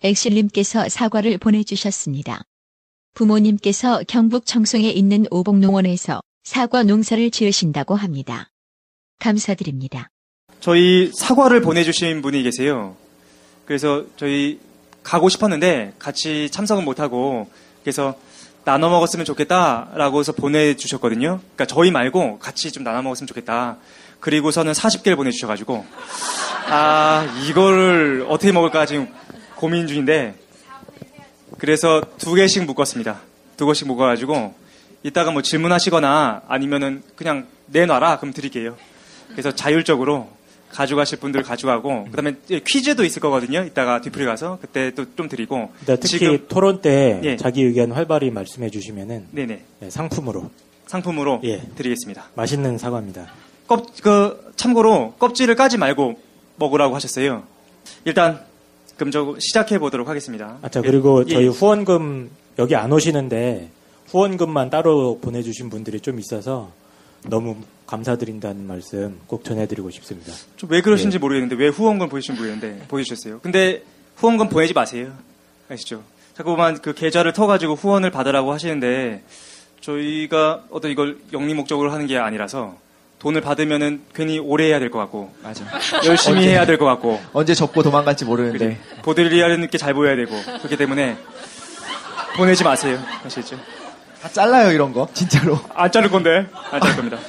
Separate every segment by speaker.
Speaker 1: 엑실님께서 사과를 보내주셨습니다. 부모님께서 경북 청송에 있는 오복농원에서 사과 농사를 지으신다고 합니다. 감사드립니다.
Speaker 2: 저희 사과를 보내주신 분이 계세요. 그래서 저희 가고 싶었는데 같이 참석은 못하고 그래서 나눠 먹었으면 좋겠다라고 해서 보내주셨거든요. 그러니까 저희 말고 같이 좀 나눠 먹었으면 좋겠다. 그리고서는 40개를 보내주셔가지고 이거를 어떻게 먹을까 지금 고민 중인데 그래서 2개씩 묶었습니다. 2개씩 묶어가지고 이따가 뭐 질문하시거나 아니면은 그냥 내놔라 그럼 드릴게요. 그래서 자율적으로 가져가실 분들 가져가고 그다음에 퀴즈도 있을 거거든요. 이따가 뒤풀이 가서 그때 또 좀 드리고
Speaker 3: 특히 지금, 토론 때
Speaker 2: 예.
Speaker 3: 자기 의견 활발히 말씀해 주시면은
Speaker 2: 네네.
Speaker 3: 네, 상품으로
Speaker 2: 예. 드리겠습니다.
Speaker 3: 맛있는 사과입니다.
Speaker 2: 참고로 껍질을 까지 말고 먹으라고 하셨어요. 일단 그럼 저 시작해 보도록 하겠습니다.
Speaker 3: 그리고 저희 후원금 여기 안 오시는데 후원금만 따로 보내주신 분들이 좀 있어서 너무 감사드린다는 말씀 꼭 전해드리고 싶습니다.
Speaker 2: 좀 왜 그러신지 모르겠는데 왜 후원금 보여주셨어요. 근데 후원금 보내지 마세요. 아시죠? 자꾸만 그 계좌를 터가지고 후원을 받으라고 하시는데 저희가 어떤 이걸 영리 목적으로 하는 게 아니라서 돈을 받으면은 괜히 오래 해야 될 것 같고
Speaker 4: 맞아.
Speaker 2: 열심히 해야 될 것 같고
Speaker 4: 언제 접고 도망갈지 모르는데
Speaker 2: 보들리아는 게 잘 보여야 되고 그렇기 때문에 보내지 마세요. 아시겠죠?
Speaker 4: 다 잘라요 이런 거 진짜로.
Speaker 2: 안 자를 건데 안 자를 겁니다.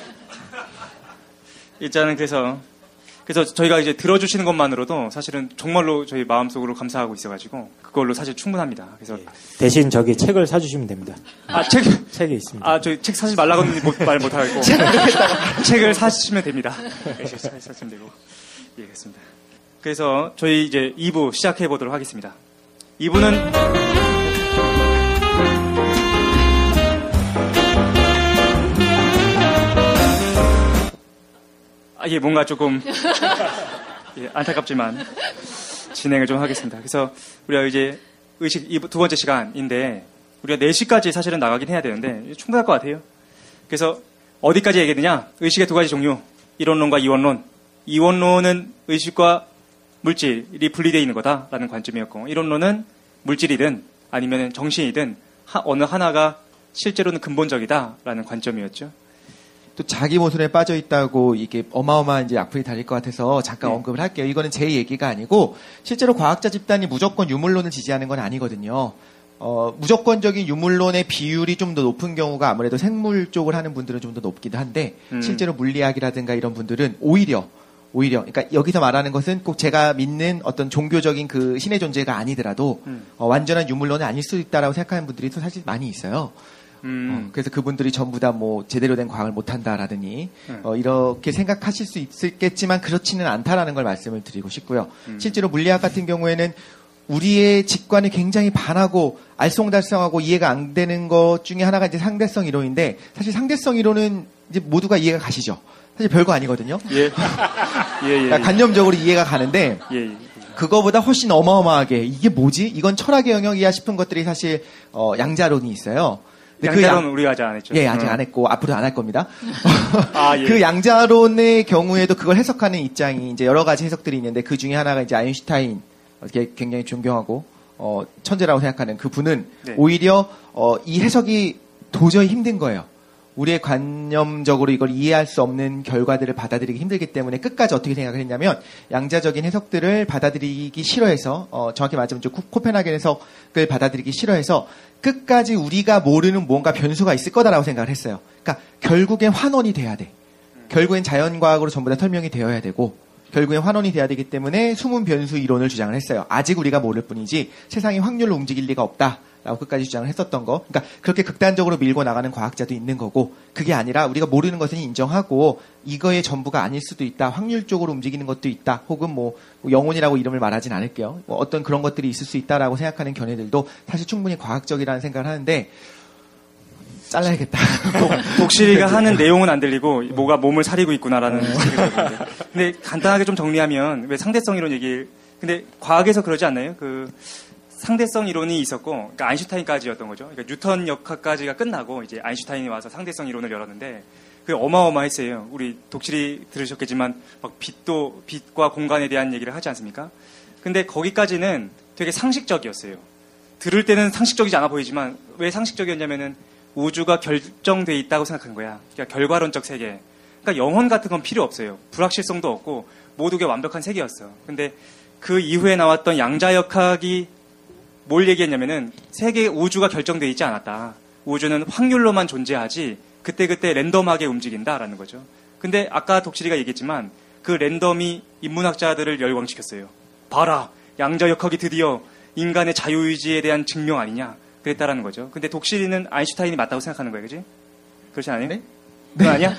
Speaker 2: 일단은 그래서 저희가 이제 들어주시는 것만으로도 사실은 정말로 저희 마음속으로 감사하고 있어가지고 그걸로 사실 충분합니다. 그래서
Speaker 3: 대신 저기 책을 사주시면 됩니다. 책이 있습니다.
Speaker 2: 저희 책 사지 말라고는 말 못하겠고 책을 사시면 됩니다. 사시면 되고 예, 그렇습니다. 그래서 저희 이제 2부 시작해 보도록 하겠습니다. 2부는 뭔가 조금 안타깝지만 진행을 좀 하겠습니다. 그래서 우리가 이제 의식 2번째 시간인데 우리가 4시까지 사실은 나가긴 해야 되는데 충분할 것 같아요. 그래서 어디까지 얘기했느냐? 의식의 2가지 종류, 이원론과 이원론. 이원론은 의식과 물질이 분리되어 있는 거다라는 관점이었고 이론론은 물질이든 아니면 정신이든 어느 하나가 실제로는 근본적이다라는 관점이었죠.
Speaker 4: 또 자기 모순에 빠져 있다고 이게 어마어마한 이제 악플이 달릴 것 같아서 잠깐 언급을 할게요. 이거는 제 얘기가 아니고 실제로 과학자 집단이 무조건 유물론을 지지하는 건 아니거든요. 무조건적인 유물론의 비율이 좀 더 높은 경우가 아무래도 생물 쪽을 하는 분들은 좀 더 높기도 한데 실제로 물리학이라든가 이런 분들은 오히려 그러니까 여기서 말하는 것은 꼭 제가 믿는 어떤 종교적인 그 신의 존재가 아니더라도 완전한 유물론은 아닐 수 있다라고 생각하는 분들이 또 사실 많이 있어요. 그래서 그분들이 전부 다 뭐 제대로 된 과학을 못한다라더니 이렇게 생각하실 수 있겠지만 그렇지는 않다라는 걸 말씀을 드리고 싶고요. 실제로 물리학 같은 경우에는 우리의 직관이 굉장히 반하고 알쏭달쏭하고 이해가 안 되는 것 중에 하나가 이제 상대성 이론인데 사실 상대성 이론은 이제 모두가 이해가 가시죠. 사실 별거 아니거든요. 그러니까 관념적으로 이해가 가는데 그거보다 훨씬 어마어마하게 이게 뭐지? 이건 철학의 영역이야 싶은 것들이 사실 양자론이 있어요.
Speaker 2: 양자론 우리 아직 안 했죠.
Speaker 4: 예, 아직 안 했고 앞으로도 안 할 겁니다. 그 양자론의 경우에도 그걸 해석하는 입장이 이제 여러 가지 해석들이 있는데 그 중에 하나가 이제 아인슈타인 굉장히 존경하고 천재라고 생각하는 그 분은 오히려 이 해석이 도저히 힘든 거예요. 우리의 관념적으로 이걸 이해할 수 없는 결과들을 받아들이기 힘들기 때문에 끝까지 어떻게 생각을 했냐면 양자적인 해석들을 받아들이기 싫어해서 정확히 말하자면 코펜하겐 해석을 받아들이기 싫어해서 끝까지 우리가 모르는 뭔가 변수가 있을 거다라고 생각을 했어요. 그러니까 결국엔 환원이 돼야 돼. 결국엔 자연과학으로 전부 다 설명이 되어야 되고 결국엔 환원이 돼야 되기 때문에 숨은 변수 이론을 주장을 했어요. 아직 우리가 모를 뿐이지 세상이 확률로 움직일 리가 없다라고 끝까지 주장을 했었던 거. 그러니까 그렇게 극단적으로 밀고 나가는 과학자도 있는 거고 그게 아니라 우리가 모르는 것은 인정하고 이거의 전부가 아닐 수도 있다. 확률적으로 움직이는 것도 있다. 혹은 뭐 영혼이라고 이름을 말하진 않을게요. 뭐 어떤 그런 것들이 있을 수 있다라고 생각하는 견해들도 사실 충분히 과학적이라는 생각을 하는데 잘라야겠다.
Speaker 2: 독실이가 하는 내용은 안 들리고 뭐가 몸을 사리고 있구나라는 생각이 들었는데. 근데 간단하게 좀 정리하면 왜 상대성 이론 근데 과학에서 그러지 않나요? 그 상대성 이론이 있었고 그러니까 아인슈타인까지였던 거죠. 그러니까 뉴턴 역학까지가 끝나고 이제 아인슈타인이 와서 상대성 이론을 열었는데 그게 어마어마했어요. 우리 독실이 들으셨겠지만 막 빛과 공간에 대한 얘기를 하지 않습니까? 근데 거기까지는 되게 상식적이었어요. 들을 때는 상식적이지 않아 보이지만 왜 상식적이었냐면은 우주가 결정돼 있다고 생각한 거야. 그러니까 결과론적 세계. 그러니까 영혼 같은 건 필요 없어요. 불확실성도 없고 모두가 완벽한 세계였어. 근데 그 이후에 나왔던 양자역학이 뭘 얘기했냐면은 세계 우주가 결정돼 있지 않았다. 우주는 확률로만 존재하지 그때그때 랜덤하게 움직인다라는 거죠. 근데 아까 독실이가 얘기했지만 그 랜덤이 인문학자들을 열광시켰어요. 봐라, 양자역학이 드디어 인간의 자유의지에 대한 증명 아니냐 그랬다라는 거죠. 근데 독실이는 아인슈타인이 맞다고 생각하는 거예요, 그지? 그렇지 않아요?
Speaker 4: 네?
Speaker 2: 그건 아니야?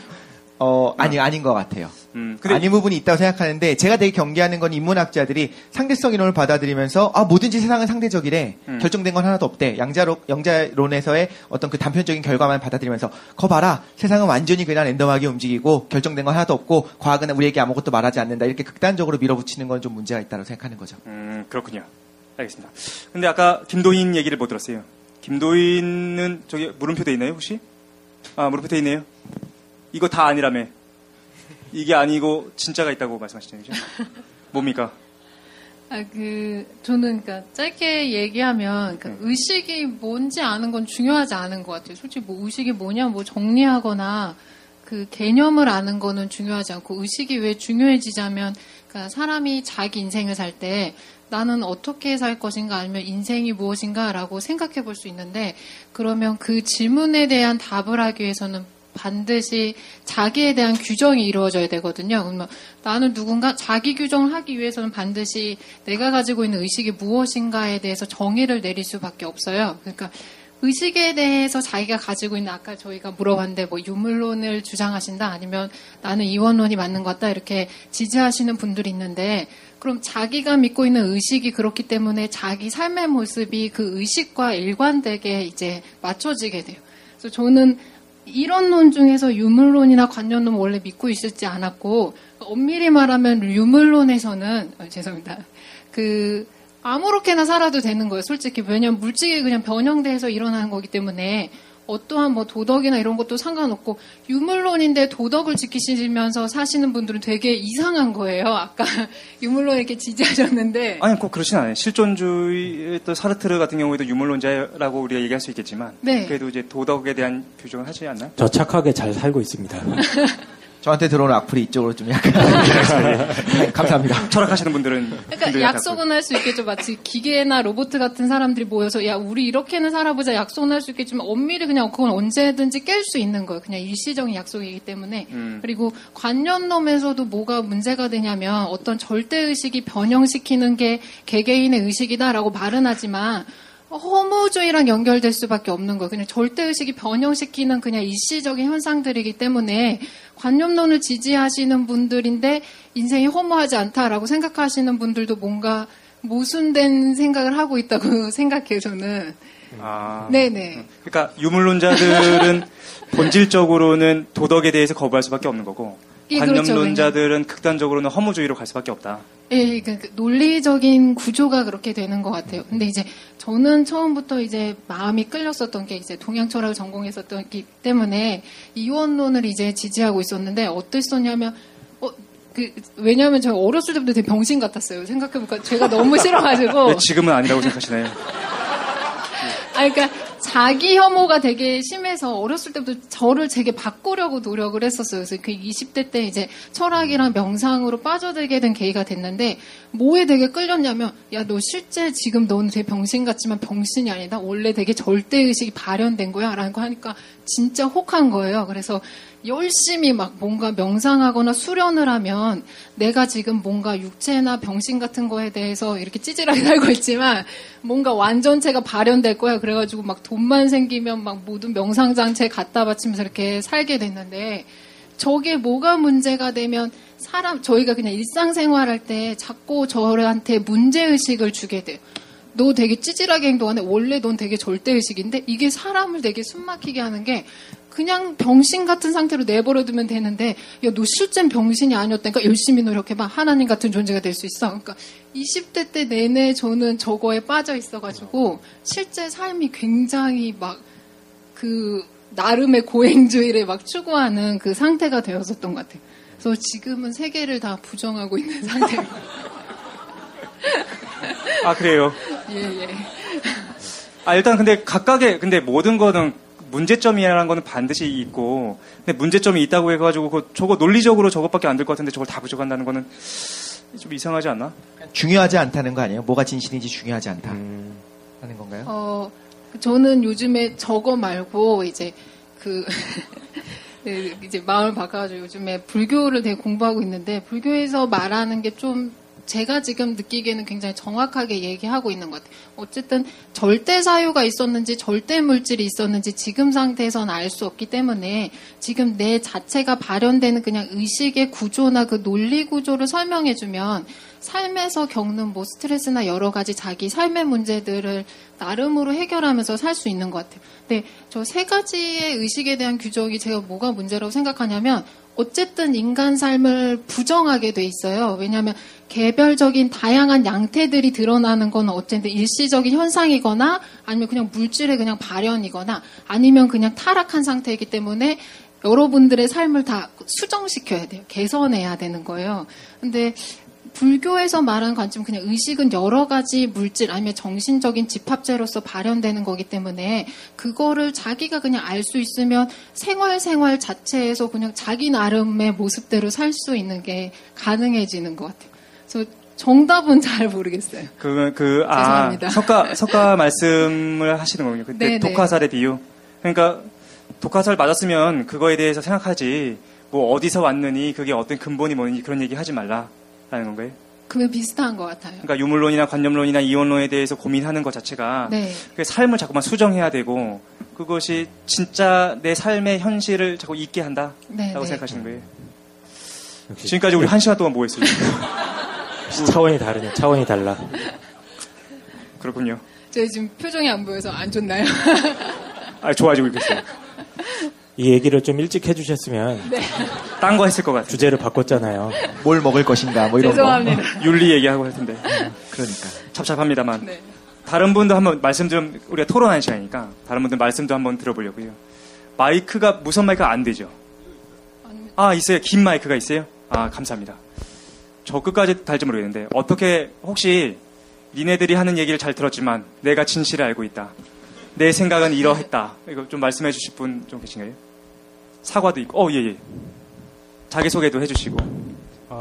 Speaker 4: 아닌 것 같아요.
Speaker 2: 근데
Speaker 4: 아닌 부분이 있다고 생각하는데 제가 되게 경계하는 건 인문학자들이 상대성 이론을 받아들이면서 뭐든지 세상은 상대적이래. 결정된 건 하나도 없대. 양자론에서의 어떤 그 단편적인 결과만 받아들이면서 거 봐라. 세상은 완전히 그냥 랜덤하게 움직이고 결정된 건 하나도 없고 과학은 우리에게 아무것도 말하지 않는다. 이렇게 극단적으로 밀어붙이는 건 좀 문제가 있다고 생각하는 거죠.
Speaker 2: 그렇군요. 알겠습니다. 근데 아까 김도인 얘기를 못 들었어요. 김도인은 저기 물음표 돼 있나요, 혹시? 물음표 돼 있네요. 이거 다 아니라며. 이게 아니고 진짜가 있다고 말씀하시잖아요. 뭡니까?
Speaker 5: 저는 그러니까 짧게 얘기하면 의식이 뭔지 아는 건 중요하지 않은 것 같아요. 솔직히 뭐 의식이 뭐냐 뭐 정리하거나 그 개념을 아는 거는 중요하지 않고 의식이 왜 중요해지자면 그러니까 사람이 자기 인생을 살 때 나는 어떻게 살 것인가 아니면 인생이 무엇인가라고 생각해 볼 수 있는데 그러면 그 질문에 대한 답을 하기 위해서는 반드시 자기에 대한 규정이 이루어져야 되거든요. 그러면 나는 누군가 자기 규정을 하기 위해서는 반드시 내가 가지고 있는 의식이 무엇인가에 대해서 정의를 내릴 수밖에 없어요. 그러니까 의식에 대해서 자기가 가지고 있는 아까 저희가 물어봤는데 뭐 유물론을 주장하신다 아니면 나는 이원론이 맞는 것 같다 이렇게 지지하시는 분들이 있는데 그럼 자기가 믿고 있는 의식이 그렇기 때문에 자기 삶의 모습이 그 의식과 일관되게 이제 맞춰지게 돼요. 그래서 저는 이론론 중에서 유물론이나 관념론 원래 믿고 있었지 않았고 엄밀히 말하면 유물론에서는 죄송합니다. 아무렇게나 살아도 되는 거예요. 솔직히 왜냐하면 물질이 그냥 변형돼서 일어나는 거기 때문에 어떠한 뭐 도덕이나 이런 것도 상관없고 유물론인데 도덕을 지키시면서 사시는 분들은 되게 이상한 거예요. 아까 유물론 이렇게 지지하셨는데
Speaker 2: 아니 꼭 그렇진 않아요. 실존주의 또 사르트르 같은 경우에도 유물론자라고 우리가 얘기할 수 있겠지만
Speaker 5: 네.
Speaker 2: 그래도 이제 도덕에 대한 규정을 하지 않나요?
Speaker 3: 저 착하게 잘 살고 있습니다.
Speaker 4: 저한테 들어오는 악플이 이쪽으로 좀 약간 감사합니다.
Speaker 2: 철학하시는 분들은
Speaker 5: 그러니까 약속은 할 수 있겠죠. 마치 기계나 로봇 같은 사람들이 모여서 야 우리 이렇게는 살아보자 약속은 할 수 있겠지만 엄밀히 그냥 그건 언제든지 깰 수 있는 거예요. 그냥 일시적인 약속이기 때문에. 그리고 관념론에서도 뭐가 문제가 되냐면 어떤 절대의식이 변형시키는 게 개개인의 의식이다라고 말은 하지만 허무주의랑 연결될 수밖에 없는 거예요. 그냥 절대의식이 변형시키는 그냥 일시적인 현상들이기 때문에 관념론을 지지하시는 분들인데 인생이 허무하지 않다라고 생각하시는 분들도 뭔가 모순된 생각을 하고 있다고 생각해요, 저는. 네네.
Speaker 2: 그러니까 유물론자들은 본질적으로는 도덕에 대해서 거부할 수밖에 없는 거고 관념론자들은 그렇죠, 극단적으로는 허무주의로 갈 수밖에 없다.
Speaker 5: 예, 그러니까 논리적인 구조가 그렇게 되는 것 같아요. 근데 이제 저는 처음부터 이제 마음이 끌렸었던 게 이제 동양 철학을 전공했었기 때문에 이원론을 이제 지지하고 있었는데 어땠었냐면 왜냐하면 제가 어렸을 때부터 되게 병신 같았어요. 생각해보니까 제가 너무 싫어가지고.
Speaker 2: 네, 지금은 아니라고 생각하시나요?
Speaker 5: 그러니까 자기 혐오가 되게 심해서 어렸을 때부터 저를 되게 바꾸려고 노력을 했었어요. 그래서 그 20대 때 이제 철학이랑 명상으로 빠져들게 된 계기가 됐는데 뭐에 되게 끌렸냐면 야, 너 실제 지금 너는 되게 병신 같지만 병신이 아니다. 원래 되게 절대의식이 발현된 거야. 라는 거 하니까 진짜 혹한 거예요. 그래서 열심히 막 뭔가 명상하거나 수련을 하면 내가 지금 뭔가 육체나 병신 같은 거에 대해서 이렇게 찌질하게 살고 있지만 뭔가 완전체가 발현될 거야. 그래가지고 막 돈만 생기면 막 모든 명상장치에 갖다 바치면서 이렇게 살게 됐는데 저게 뭐가 문제가 되면 저희가 그냥 일상생활할 때 자꾸 저한테 문제의식을 주게 돼요. 너 되게 찌질하게 행동하네. 원래 넌 되게 절대의식인데 이게 사람을 되게 숨막히게 하는 게 그냥 병신 같은 상태로 내버려두면 되는데 야, 너 실제는 병신이 아니었다니까 열심히 노력해봐. 하나님 같은 존재가 될 수 있어. 그러니까 20대 때 내내 저는 저거에 빠져 있어가지고 실제 삶이 굉장히 막 나름의 고행주의를 막 추구하는 그 상태가 되었었던 것 같아요. 그래서 지금은 세계를 다 부정하고 있는 상태예요.
Speaker 2: 아, 그래요?
Speaker 5: 예.
Speaker 2: 일단 근데 모든 거는 문제점이라는 거는 반드시 있고, 근데 문제점이 있다고 해가지고 저거 논리적으로 저것밖에 안 될 것 같은데 저걸 다 부족한다는 거는 좀 이상하지 않나?
Speaker 4: 중요하지 않다는 거 아니에요? 뭐가 진실인지 중요하지 않다 하는 건가요?
Speaker 5: 저는 요즘에 저거 말고 이제 이제 마음을 바꿔가지고 요즘에 불교를 되게 공부하고 있는데, 불교에서 말하는 게 좀 제가 지금 느끼기에는 굉장히 정확하게 얘기하고 있는 것 같아요. 어쨌든 절대 사유가 있었는지 절대 물질이 있었는지 지금 상태에서는 알 수 없기 때문에 지금 내 자체가 발현되는 그냥 의식의 구조나 그 논리 구조를 설명해주면 삶에서 겪는 뭐 스트레스나 여러 가지 자기 삶의 문제들을 나름으로 해결하면서 살 수 있는 것 같아요. 근데 저 세 가지의 의식에 대한 규정이 제가 뭐가 문제라고 생각하냐면, 어쨌든 인간 삶을 부정하게 돼 있어요. 왜냐하면 개별적인 다양한 양태들이 드러나는 건 어쨌든 일시적인 현상이거나 아니면 그냥 물질의 그냥 발현이거나 아니면 그냥 타락한 상태이기 때문에 여러분들의 삶을 다 수정시켜야 돼요. 개선해야 되는 거예요. 근데 불교에서 말하는 관점은 그냥 의식은 여러 가지 물질 아니면 정신적인 집합체로서 발현되는 거기 때문에 그거를 자기가 그냥 알 수 있으면 생활 자체에서 그냥 자기 나름의 모습대로 살 수 있는 게 가능해지는 것 같아요. 그래서 정답은 잘 모르겠어요. 죄송합니다.
Speaker 2: 석가 말씀을 하시는 거군요. 그때
Speaker 5: 네네.
Speaker 2: 독화살의 비유. 그러니까 독화살 맞았으면 그거에 대해서 생각하지, 뭐 어디서 왔느니 그게 어떤 근본이 뭐니 그런 얘기 하지 말라. 라는 건가요?
Speaker 5: 그게 비슷한 것 같아요.
Speaker 2: 그러니까 유물론이나 관념론이나 이원론에 대해서 고민하는 것 자체가 삶을 자꾸만 수정해야 되고, 그것이 진짜 내 삶의 현실을 자꾸 잊게 한다라고 생각하시는 거예요. 지금까지 우리 1시간 동안 뭐 했어요?
Speaker 3: 차원이 다르네. 차원이 달라.
Speaker 2: 그렇군요.
Speaker 5: 제가 지금 표정이 안 보여서 안 좋나요?
Speaker 2: 좋아지고 있겠어요.
Speaker 3: 이 얘기를 좀 일찍 해주셨으면
Speaker 2: 딴 거 했을 것 같아요.
Speaker 3: 주제를 바꿨잖아요.
Speaker 4: 뭘 먹을 것인가 뭐 이런
Speaker 5: 죄송합니다.
Speaker 4: 거.
Speaker 2: 윤리 얘기하고 할 텐데.
Speaker 4: 그러니까.
Speaker 2: 찹찹합니다만. 다른 분도 한번 말씀 좀, 우리가 토론하는 시간이니까 다른 분들 말씀도 한번 들어보려고요. 마이크가 무선 마이크가 안 되죠? 있어요. 긴 마이크가 있어요? 감사합니다. 저 끝까지 달지 모르겠는데, 어떻게 혹시 니네들이 하는 얘기를 잘 들었지만 내가 진실을 알고 있다, 내 생각은 이러했다, 이거 좀 말씀해 주실 분 좀 계신가요? 사과도 있고. 예. 자기소개도 해주시고.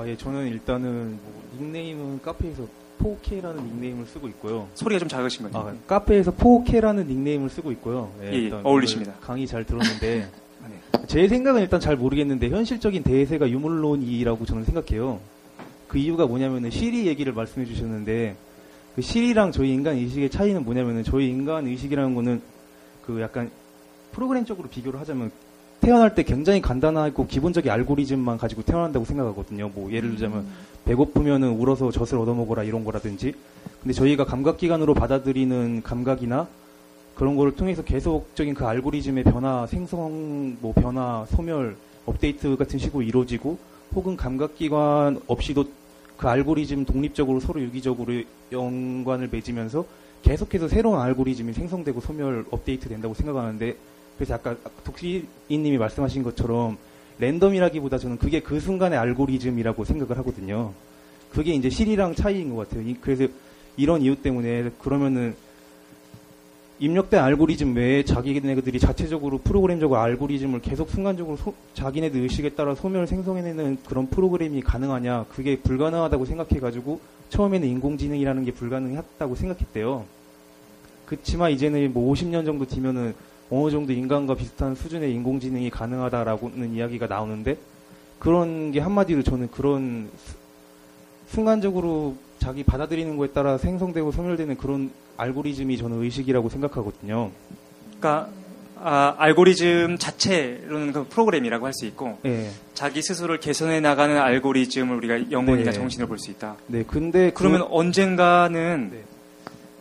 Speaker 6: 예, 저는 일단은 닉네임은 카페에서 4K라는 닉네임을 쓰고 있고요.
Speaker 2: 소리가 좀 작으신 거죠?
Speaker 6: 카페에서 4K라는 닉네임을 쓰고 있고요.
Speaker 2: 일단 어울리십니다.
Speaker 6: 강의 잘 들었는데 제 생각은 일단 잘 모르겠는데, 현실적인 대세가 유물론이라고 저는 생각해요. 그 이유가 뭐냐면은 시리 얘기를 말씀해 주셨는데, 그 시리랑 저희 인간 의식의 차이는 뭐냐면은, 저희 인간 의식이라는 거는 그 약간 프로그램적으로 비교를 하자면 태어날 때 굉장히 간단하고 기본적인 알고리즘만 가지고 태어난다고 생각하거든요. 뭐 예를 들자면 배고프면은 울어서 젖을 얻어먹어라 이런 거라든지. 근데 저희가 감각기관으로 받아들이는 감각이나 그런 거를 통해서 계속적인 그 알고리즘의 변화, 생성, 뭐 변화, 소멸, 업데이트 같은 식으로 이루어지고, 혹은 감각기관 없이도 그 알고리즘 독립적으로 서로 유기적으로 연관을 맺으면서 계속해서 새로운 알고리즘이 생성되고 소멸, 업데이트 된다고 생각하는데, 그래서 아까 독시인님이 말씀하신 것처럼 랜덤이라기보다 저는 그게 그 순간의 알고리즘이라고 생각을 하거든요. 그게 이제 실이랑 차이인 것 같아요. 그래서 이런 이유 때문에 그러면은 입력된 알고리즘 외에 자기네들이 자체적으로 프로그램적으로 알고리즘을 계속 순간적으로 자기네들 의식에 따라 소멸을 생성해내는 그런 프로그램이 가능하냐, 그게 불가능하다고 생각해가지고 처음에는 인공지능이라는 게 불가능했다고 생각했대요. 그치만 이제는 뭐 50년 정도 뒤면은 어느 정도 인간과 비슷한 수준의 인공지능이 가능하다라고는 이야기가 나오는데, 그런 게 한마디로 저는 그런 순간적으로 자기 받아들이는 거에 따라 생성되고 소멸되는 그런 알고리즘이 저는 의식이라고 생각하거든요.
Speaker 2: 그러니까 알고리즘 자체로는 그 프로그램이라고 할 수 있고, 자기 스스로를 개선해 나가는 알고리즘을 우리가 영혼이나 정신을 볼 수 있다.
Speaker 6: 근데
Speaker 2: 그러면 언젠가는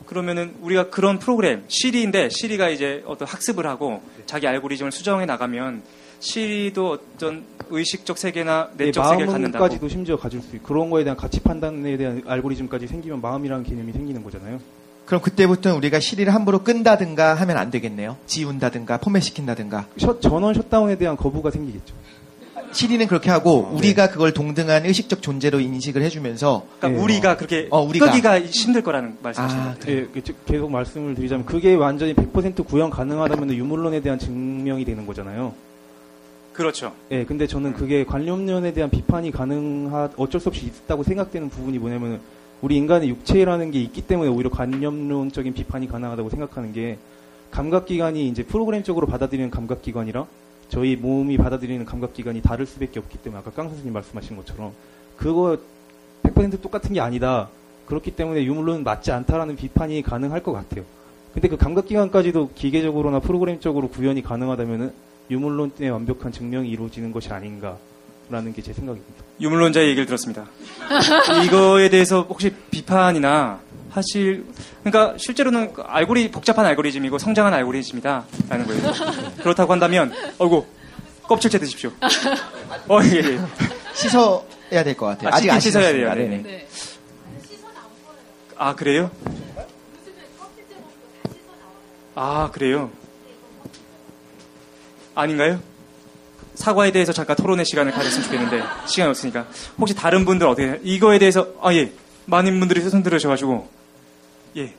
Speaker 2: 그러면은 우리가 그런 프로그램, 시리인데, 시리가 이제 어떤 학습을 하고 자기 알고리즘을 수정해 나가면 시리도 어떤 의식적 세계나 내적 세계를 갖는다고.
Speaker 6: 마음까지도 심지어 가질 수 있고, 그런 거에 대한 가치 판단에 대한 알고리즘까지 생기면 마음이라는 개념이 생기는 거잖아요.
Speaker 4: 그럼 그때부터는 우리가 시리를 함부로 끈다든가 하면 안 되겠네요. 지운다든가 포맷시킨다든가.
Speaker 6: 전원 셧다운에 대한 거부가 생기겠죠.
Speaker 4: 시리는 그렇게 하고 우리가 그걸 동등한 의식적 존재로 인식을 해주면서
Speaker 2: 그러니까 우리가 그렇게 끄기가 힘들 거라는 말씀이신 거죠.
Speaker 6: 네, 계속 말씀을 드리자면 그게 완전히 100% 구현 가능하다면 유물론에 대한 증명이 되는 거잖아요.
Speaker 2: 그렇죠.
Speaker 6: 네, 근데 저는 그게 관념론에 대한 비판이 어쩔 수 없이 있다고 생각되는 부분이 뭐냐면 우리 인간의 육체라는 게 있기 때문에 오히려 관념론적인 비판이 가능하다고 생각하는 게 감각기관이 이제 프로그램적으로 받아들이는 감각기관이랑 저희 몸이 받아들이는 감각기관이 다를 수밖에 없기 때문에 아까 깡 선생님 말씀하신 것처럼 그거 100% 똑같은 게 아니다. 그렇기 때문에 유물론은 맞지 않다라는 비판이 가능할 것 같아요. 근데 그 감각기관까지도 기계적으로나 프로그램적으로 구현이 가능하다면은 유물론의 완벽한 증명이 이루어지는 것이 아닌가라는 게 제 생각입니다.
Speaker 2: 유물론자의 얘기를 들었습니다. 이거에 대해서 혹시 비판이나 그러니까 실제로는 복잡한 알고리즘이고 성장한 알고리즘이다라는 거예요. 그렇다고 한다면, 껍질째 드십시오. 예.
Speaker 4: 씻어야 될 것 같아요. 아직 안
Speaker 2: 씻어야 돼요.
Speaker 4: 네네.
Speaker 5: 네.
Speaker 2: 아, 그래요? 아, 그래요? 아닌가요? 사과에 대해서 잠깐 토론의 시간을 가졌으면 좋겠는데 시간이 없으니까 혹시 다른 분들 어떻게 이거에 대해서 많은 분들이 손 들으셔가지고 예.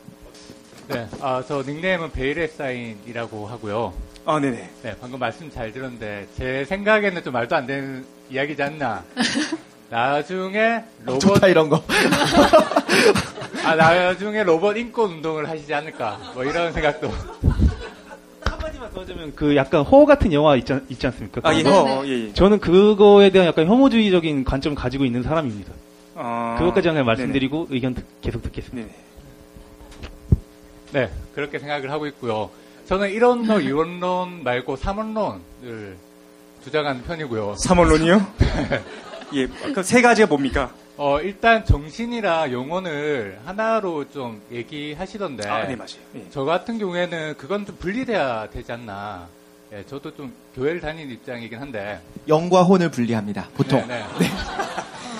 Speaker 7: 네, 저 닉네임은 베일의 사인이라고 하고요.
Speaker 2: 네네.
Speaker 7: 네, 방금 말씀 잘 들었는데 제 생각에는 좀 말도 안 되는 이야기지 않나. 나중에 로봇
Speaker 4: 좋다 이런 거.
Speaker 7: 나중에 로봇 인권 운동을 하시지 않을까. 뭐 이런 생각도.
Speaker 6: 한마디만 더 하자면 그 약간 허 같은 영화 있지 않습니까?
Speaker 2: 예.
Speaker 6: 저는 그거에 대한 약간 혐오주의적인 관점을 가지고 있는 사람입니다. 그것까지 그냥 말씀드리고 네네. 의견 계속 듣겠습니다.
Speaker 2: 네네.
Speaker 7: 네, 그렇게 생각을 하고 있고요. 저는 이론론, 이원론 말고 삼원론을 주장하는 편이고요.
Speaker 2: 삼원론이요? 예, 그 세 가지가 뭡니까?
Speaker 7: 일단 정신이랑 영혼을 하나로 좀 얘기하시던데.
Speaker 2: 네, 맞아요. 예.
Speaker 7: 저 같은 경우에는 그건 좀 분리돼야 되지 않나. 예, 저도 좀 교회를 다니는 입장이긴 한데.
Speaker 4: 영과 혼을 분리합니다, 보통.
Speaker 7: 네.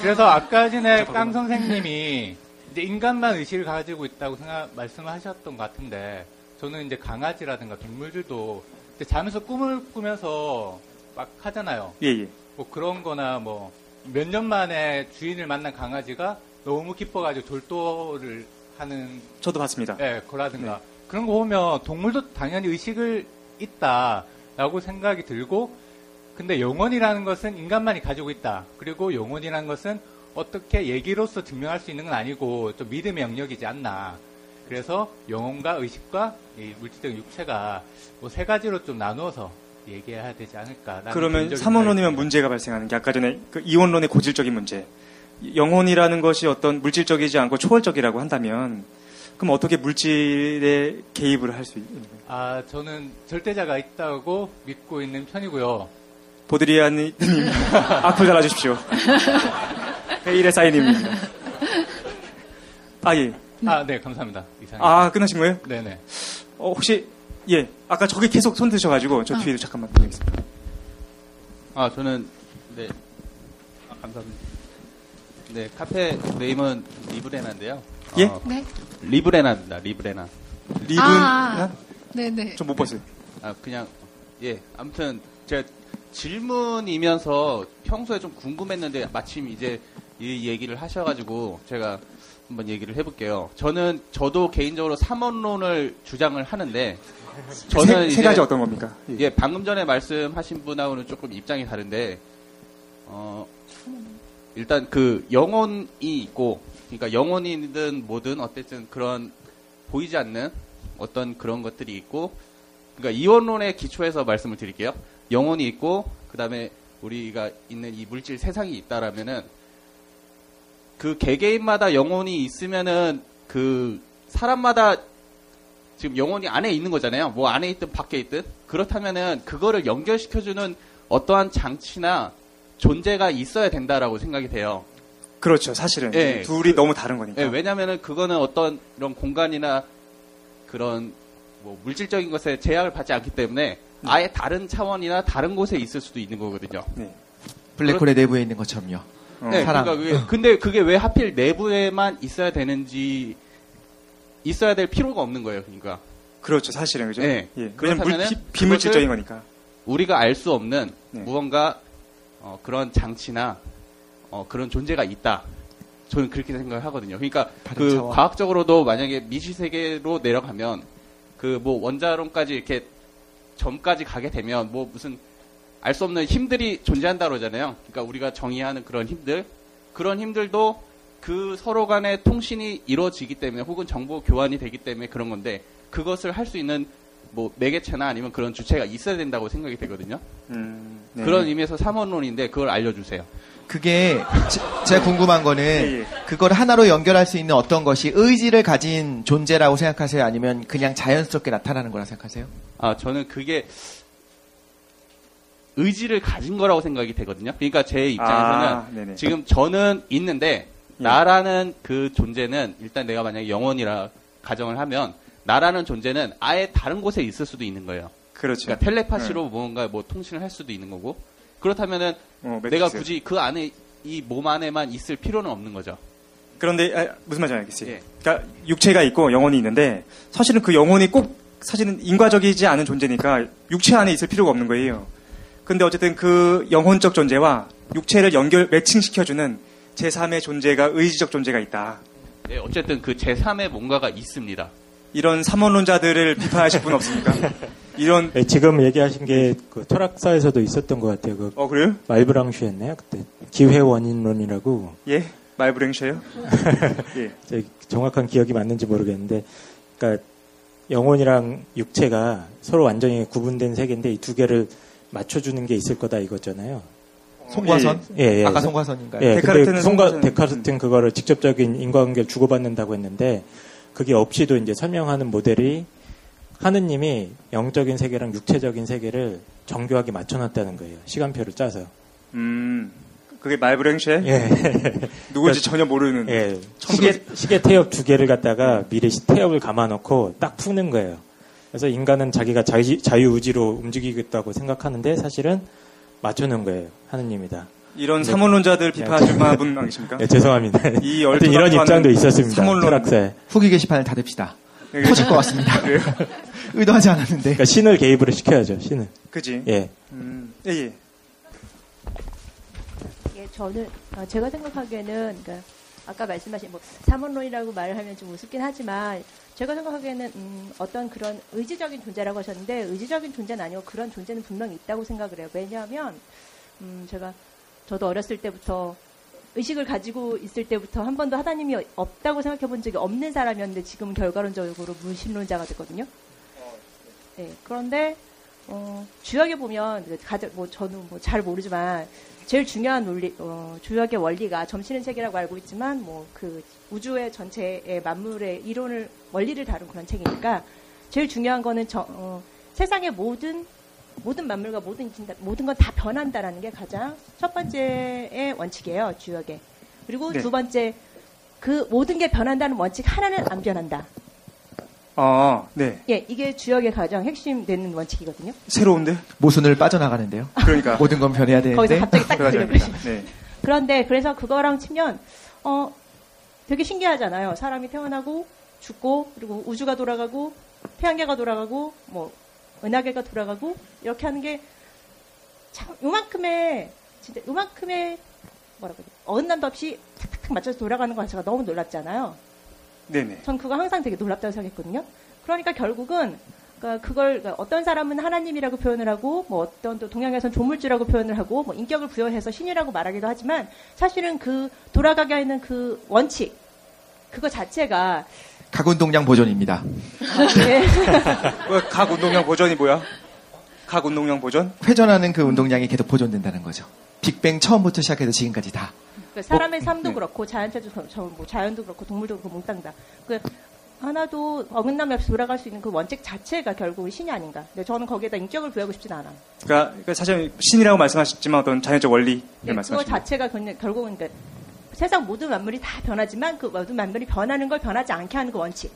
Speaker 7: 그래서 아까 전에 깡 선생님이 이제 인간만 의식을 가지고 있다고 말씀을 하셨던 것 같은데, 저는 이제 강아지라든가 동물들도 이제 자면서 꿈을 꾸면서 막 하잖아요.
Speaker 2: 예.
Speaker 7: 뭐 그런 거나 몇 년 만에 주인을 만난 강아지가 너무 기뻐가지고 졸도를 하는.
Speaker 2: 저도 봤습니다.
Speaker 7: 네, 거라든가. 네. 그런 거 보면 동물도 당연히 의식을 있다라고 생각이 들고, 근데 영혼이라는 것은 인간만이 가지고 있다. 그리고 영혼이라는 것은 어떻게 얘기로서 증명할 수 있는 건 아니고 좀 믿음의 영역이지 않나. 그래서 영혼과 의식과 이 물질적 육체가 세 가지로 좀 나누어서 얘기해야 되지 않을까.
Speaker 2: 그러면 삼원론이면 문제가 발생하는 게 아까 전에 그 이원론의 고질적인 문제. 영혼이라는 것이 어떤 물질적이지 않고 초월적이라고 한다면 그럼 어떻게 물질에 개입을 할 수 있는 거예요?
Speaker 7: 저는 절대자가 있다고 믿고 있는 편이고요.
Speaker 2: 보드리아님 앞을 달아주십시오. 베일의 사인입니다. 예.
Speaker 7: 네, 감사합니다. 이상입니다.
Speaker 2: 끝나신 거예요?
Speaker 7: 네네.
Speaker 2: 혹시, 예. 아까 저기 계속 손 드셔가지고, 저 뒤에도 잠깐만 보겠습니다.
Speaker 8: 저는, 네. 감사합니다. 네, 카페 네임은 리브레나인데요.
Speaker 2: 예?
Speaker 5: 네.
Speaker 8: 리브레나입니다, 리브레나.
Speaker 5: 네네.
Speaker 2: 좀 못 봤어요.
Speaker 8: 그냥, 예. 아무튼, 제가 질문이면서 평소에 좀 궁금했는데, 마침 이제 이 얘기를 하셔가지고, 제가 한번 얘기를 해볼게요. 저도 개인적으로 삼원론을 주장을 하는데, 저는
Speaker 2: 세 가지 어떤 겁니까?
Speaker 8: 예, 방금 전에 말씀하신 분하고는 조금 입장이 다른데, 일단 그 영혼이 있고, 그러니까 영혼이든 뭐든 어쨌든 그런 보이지 않는 어떤 그런 것들이 있고, 그러니까 이원론의 기초에서 말씀을 드릴게요. 영혼이 있고, 그 다음에 우리가 있는 이 물질 세상이 있다라면은, 그 개개인마다 영혼이 있으면은 그 사람마다 지금 영혼이 안에 있는 거잖아요. 뭐 안에 있든 밖에 있든. 그렇다면은 그거를 연결시켜주는 어떠한 장치나 존재가 있어야 된다라고 생각이 돼요.
Speaker 2: 그렇죠. 사실은.
Speaker 8: 네.
Speaker 2: 둘이 너무 다른 거니까.
Speaker 8: 네, 왜냐면은 그거는 어떤 이런 공간이나 그런 뭐 물질적인 것에 제약을 받지 않기 때문에 아예 다른 차원이나 다른 곳에 있을 수도 있는 거거든요.
Speaker 2: 네.
Speaker 4: 블랙홀의 내부에 있는 것처럼요.
Speaker 8: 네, 그러니까 근데 그게 왜 하필 내부에만 있어야 되는지 있어야 될 필요가 없는 거예요. 그러니까.
Speaker 2: 그렇죠, 사실은 그죠.
Speaker 8: 네.
Speaker 2: 예. 왜냐면 비물질적인 거니까.
Speaker 8: 우리가 알 수 없는
Speaker 2: 네.
Speaker 8: 무언가 그런 장치나 그런 존재가 있다. 저는 그렇게 생각을 하거든요. 그러니까 그
Speaker 4: 차원.
Speaker 8: 과학적으로도 만약에 미시 세계로 내려가면 그 뭐 원자론까지 이렇게 점까지 가게 되면 뭐 무슨 알 수 없는 힘들이 존재한다 그러잖아요. 그러니까 우리가 정의하는 그런 힘들도 그 서로 간의 통신이 이루어지기 때문에 혹은 정보 교환이 되기 때문에 그런 건데 그것을 할 수 있는 뭐 매개체나 아니면 그런 주체가 있어야 된다고 생각이 되거든요.
Speaker 2: 네.
Speaker 8: 그런 의미에서 삼원론인데 그걸 알려주세요.
Speaker 4: 그게 제가 궁금한 거는 그걸 하나로 연결할 수 있는 어떤 것이 의지를 가진 존재라고 생각하세요? 아니면 그냥 자연스럽게 나타나는 거라 생각하세요?
Speaker 8: 저는 그게 의지를 가진 거라고 생각이 되거든요. 그러니까 제 입장에서는 지금 저는 있는데 나라는 그 존재는 일단 내가 만약에 영혼이라 가정을 하면 나라는 존재는 아예 다른 곳에 있을 수도 있는 거예요.
Speaker 2: 그렇죠.
Speaker 8: 그러니까 텔레파시로 뭔가 뭐 통신을 할 수도 있는 거고 그렇다면은 내가 굳이 그 안에 이 몸 안에만 있을 필요는 없는 거죠.
Speaker 2: 그런데 무슨 말인지 알겠어요. 그러니까 육체가 있고 영혼이 있는데 사실은 그 영혼이 꼭 사실은 인과적이지 않은 존재니까 육체 안에 있을 필요가 없는 거예요. 근데 어쨌든 그 영혼적 존재와 육체를 매칭시켜주는 제3의 존재가 의지적 존재가 있다.
Speaker 8: 네, 어쨌든 그 제3의 뭔가가 있습니다.
Speaker 2: 이런 삼원론자들을 비판하실 분 없습니까? 이런
Speaker 3: 지금 얘기하신 게 그 철학사에서도 있었던 것 같아요.
Speaker 2: 그래요?
Speaker 3: 말브랑슈였나요? 그때 기회 원인론이라고.
Speaker 2: 예, 말브랑슈요?
Speaker 3: 예. 정확한 기억이 맞는지 모르겠는데, 그러니까 영혼이랑 육체가 서로 완전히 구분된 세계인데 이 두 개를 맞춰주는 게 있을 거다 이거잖아요.
Speaker 4: 송과선?
Speaker 3: 예.
Speaker 4: 아까 송과선인가요?
Speaker 3: 예.
Speaker 2: 데카르트는
Speaker 3: 데카르트는 그거를 직접적인 인과관계를 주고받는다고 했는데 그게 없이도 이제 설명하는 모델이 하느님이 영적인 세계랑 육체적인 세계를 정교하게 맞춰놨다는 거예요. 시간표를 짜서.
Speaker 2: 그게 말브랭쉐?
Speaker 3: 예.
Speaker 2: 누군지 전혀 모르는.
Speaker 3: 예. 시계 태엽 두 개를 갖다가 미리 태엽을 감아놓고 딱 푸는 거예요. 그래서 인간은 자기가 자유의지로 움직이겠다고 생각하는데 사실은 맞추는 거예요. 하느님이다.
Speaker 2: 이런 삼원론자들 비판하실 만한 분 안 계십니까?
Speaker 3: 네, 죄송합니다. 이런 입장도 있었습니다.
Speaker 2: 삼원론
Speaker 3: 철학사에.
Speaker 4: 후기 게시판을 닫읍시다. 터질 것 같습니다. 의도하지 않았는데.
Speaker 3: 그러니까 신을 개입을 시켜야죠. 신을.
Speaker 2: 그지?
Speaker 3: 예.
Speaker 2: 예.
Speaker 9: 예, 저는 제가 생각하기에는 그러니까 아까 말씀하신 뭐 삼원론이라고 말을 하면 좀 우습긴 하지만 제가 생각하기에는 어떤 그런 의지적인 존재라고 하셨는데 의지적인 존재는 아니고 그런 존재는 분명히 있다고 생각을 해요. 왜냐하면 저도 어렸을 때부터 의식을 가지고 있을 때부터 한 번도 하나님이 없다고 생각해 본 적이 없는 사람이었는데 지금은 결과론적으로 무신론자가 됐거든요. 네, 그런데 주역에 보면 저는 잘 모르지만 제일 중요한 논리, 주역의 원리가 점치는 책이라고 알고 있지만 그 우주의 전체의 만물의 이론을 원리를 다룬 그런 책이니까 제일 중요한 거는 세상의 모든 만물과 모든 건 다 변한다라는 게 가장 첫 번째의 원칙이에요, 주역에. 그리고 두 번째, 그 모든 게 변한다는 원칙 하나는 안 변한다.
Speaker 2: 네.
Speaker 9: 예, 이게 주역의 가장 핵심 되는 원칙이거든요.
Speaker 2: 새로운데?
Speaker 4: 모순을 빠져나가는데요.
Speaker 2: 그러니까.
Speaker 4: 모든 건 변해야 되는데.
Speaker 9: 거기서 갑자기 딱 들려고.
Speaker 2: 네.
Speaker 9: 그런데, 그래서 그거랑 치면, 되게 신기하잖아요. 사람이 태어나고, 죽고, 그리고 우주가 돌아가고, 태양계가 돌아가고, 은하계가 돌아가고 이렇게 하는 게 참 요만큼의 어긋남도 없이 탁탁탁 맞춰서 돌아가는 거 자체가 너무 놀랍잖아요.
Speaker 2: 네네.
Speaker 9: 전 그거 항상 되게 놀랍다고 생각했거든요. 그러니까 결국은 그걸 어떤 사람은 하나님이라고 표현을 하고 어떤 또 동양에서는 조물주라고 표현을 하고 인격을 부여해서 신이라고 말하기도 하지만 사실은 그 돌아가게 하는 그 원칙 그거 자체가
Speaker 4: 각운동량 보존입니다.
Speaker 9: 네.
Speaker 2: 각운동량 보존이 뭐야? 각운동량 보존?
Speaker 4: 회전하는 그 운동량이 계속 보존된다는 거죠. 빅뱅 처음부터 시작해서 지금까지 다.
Speaker 9: 그러니까 사람의 삶도 그렇고 자연도 그렇고 동물도 그렇고 몽땅다. 하나도 어긋남이 없이 돌아갈 수 있는 그 원칙 자체가 결국은 신이 아닌가. 근데 저는 거기에다 인격을 부여하고 싶진 않아요.
Speaker 2: 그러니까 사실 신이라고 말씀하셨지만 어떤 자연적 원리를 말씀하시는
Speaker 9: 그거 자체가 결국은 세상 모든 만물이 다 변하지만 그 모든 만물이 변하는 걸 변하지 않게 하는 그 원칙.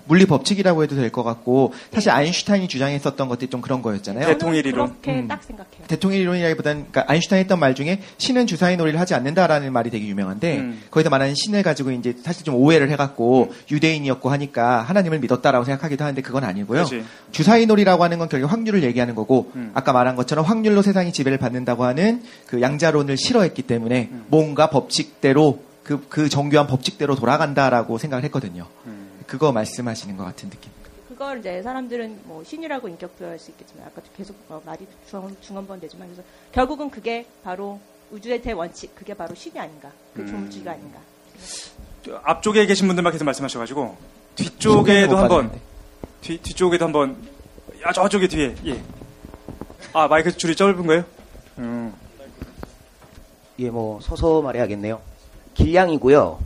Speaker 4: 물리 법칙이라고 해도 될 것 같고 사실 아인슈타인이 주장했었던 것들이 좀 그런 거였잖아요.
Speaker 2: 대통일 이론.
Speaker 9: 그렇게 딱 생각해요.
Speaker 4: 대통일 이론이라기보다는 그러니까 아인슈타인이 했던 말 중에 신은 주사위 놀이를 하지 않는다라는 말이 되게 유명한데 거기서 말하는 신을 가지고 이제 사실 좀 오해를 해갖고 유대인이었고 하니까 하나님을 믿었다라고 생각하기도 하는데 그건 아니고요.
Speaker 2: 그치.
Speaker 4: 주사위 놀이라고 하는 건 결국 확률을 얘기하는 거고 아까 말한 것처럼 확률로 세상이 지배를 받는다고 하는 그 양자론을 싫어했기 때문에 뭔가 법칙대로 그 정교한 법칙대로 돌아간다라고 생각을 했거든요. 그거 말씀하시는 것 같은 느낌.
Speaker 9: 그걸 이제 사람들은 뭐 신이라고 인격표현할 수 있겠지만 아까도 계속 말이 중언번되지만 그래서 결국은 그게 바로 우주의 대원칙, 그게 바로 신이 아닌가, 그 종주가 아닌가.
Speaker 2: 앞쪽에 계신 분들만 계속 말씀하셔가지고 뒤쪽에도 한번 뒤쪽에도 한번 저쪽에 뒤에 예. 아 마이크 줄이 짧은 거예요?
Speaker 10: 예, 뭐 서서 말해야겠네요. 길냥이고요.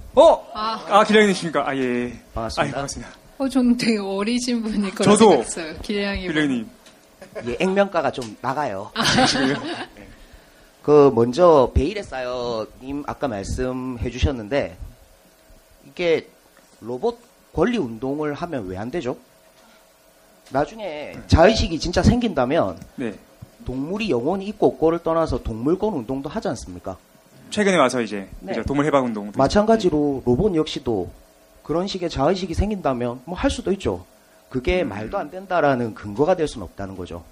Speaker 2: 길냥이님이십니까? 아 예.
Speaker 10: 반갑습니다.
Speaker 2: 반갑습니다.
Speaker 5: 저는 되게 어리신 분일 거라
Speaker 2: 저도.
Speaker 5: 생각했어요. 길냥이.
Speaker 2: 길냥이님.
Speaker 10: 예, 액면가가 좀 나가요. 그 먼저 베일에싸여님 아까 말씀해 주셨는데 이게 로봇 권리 운동을 하면 왜 안 되죠? 나중에 자의식이 진짜 생긴다면
Speaker 2: 네.
Speaker 10: 동물이 영원히 있고 없고를 떠나서 동물권 운동도 하지 않습니까?
Speaker 2: 최근에 와서 이제
Speaker 10: 네.
Speaker 2: 그죠? 동물 해방 운동.
Speaker 10: 마찬가지로 로봇 역시도 그런 식의 자의식이 생긴다면 뭐 할 수도 있죠. 그게 말도 안 된다라는 근거가 될 수는 없다는 거죠.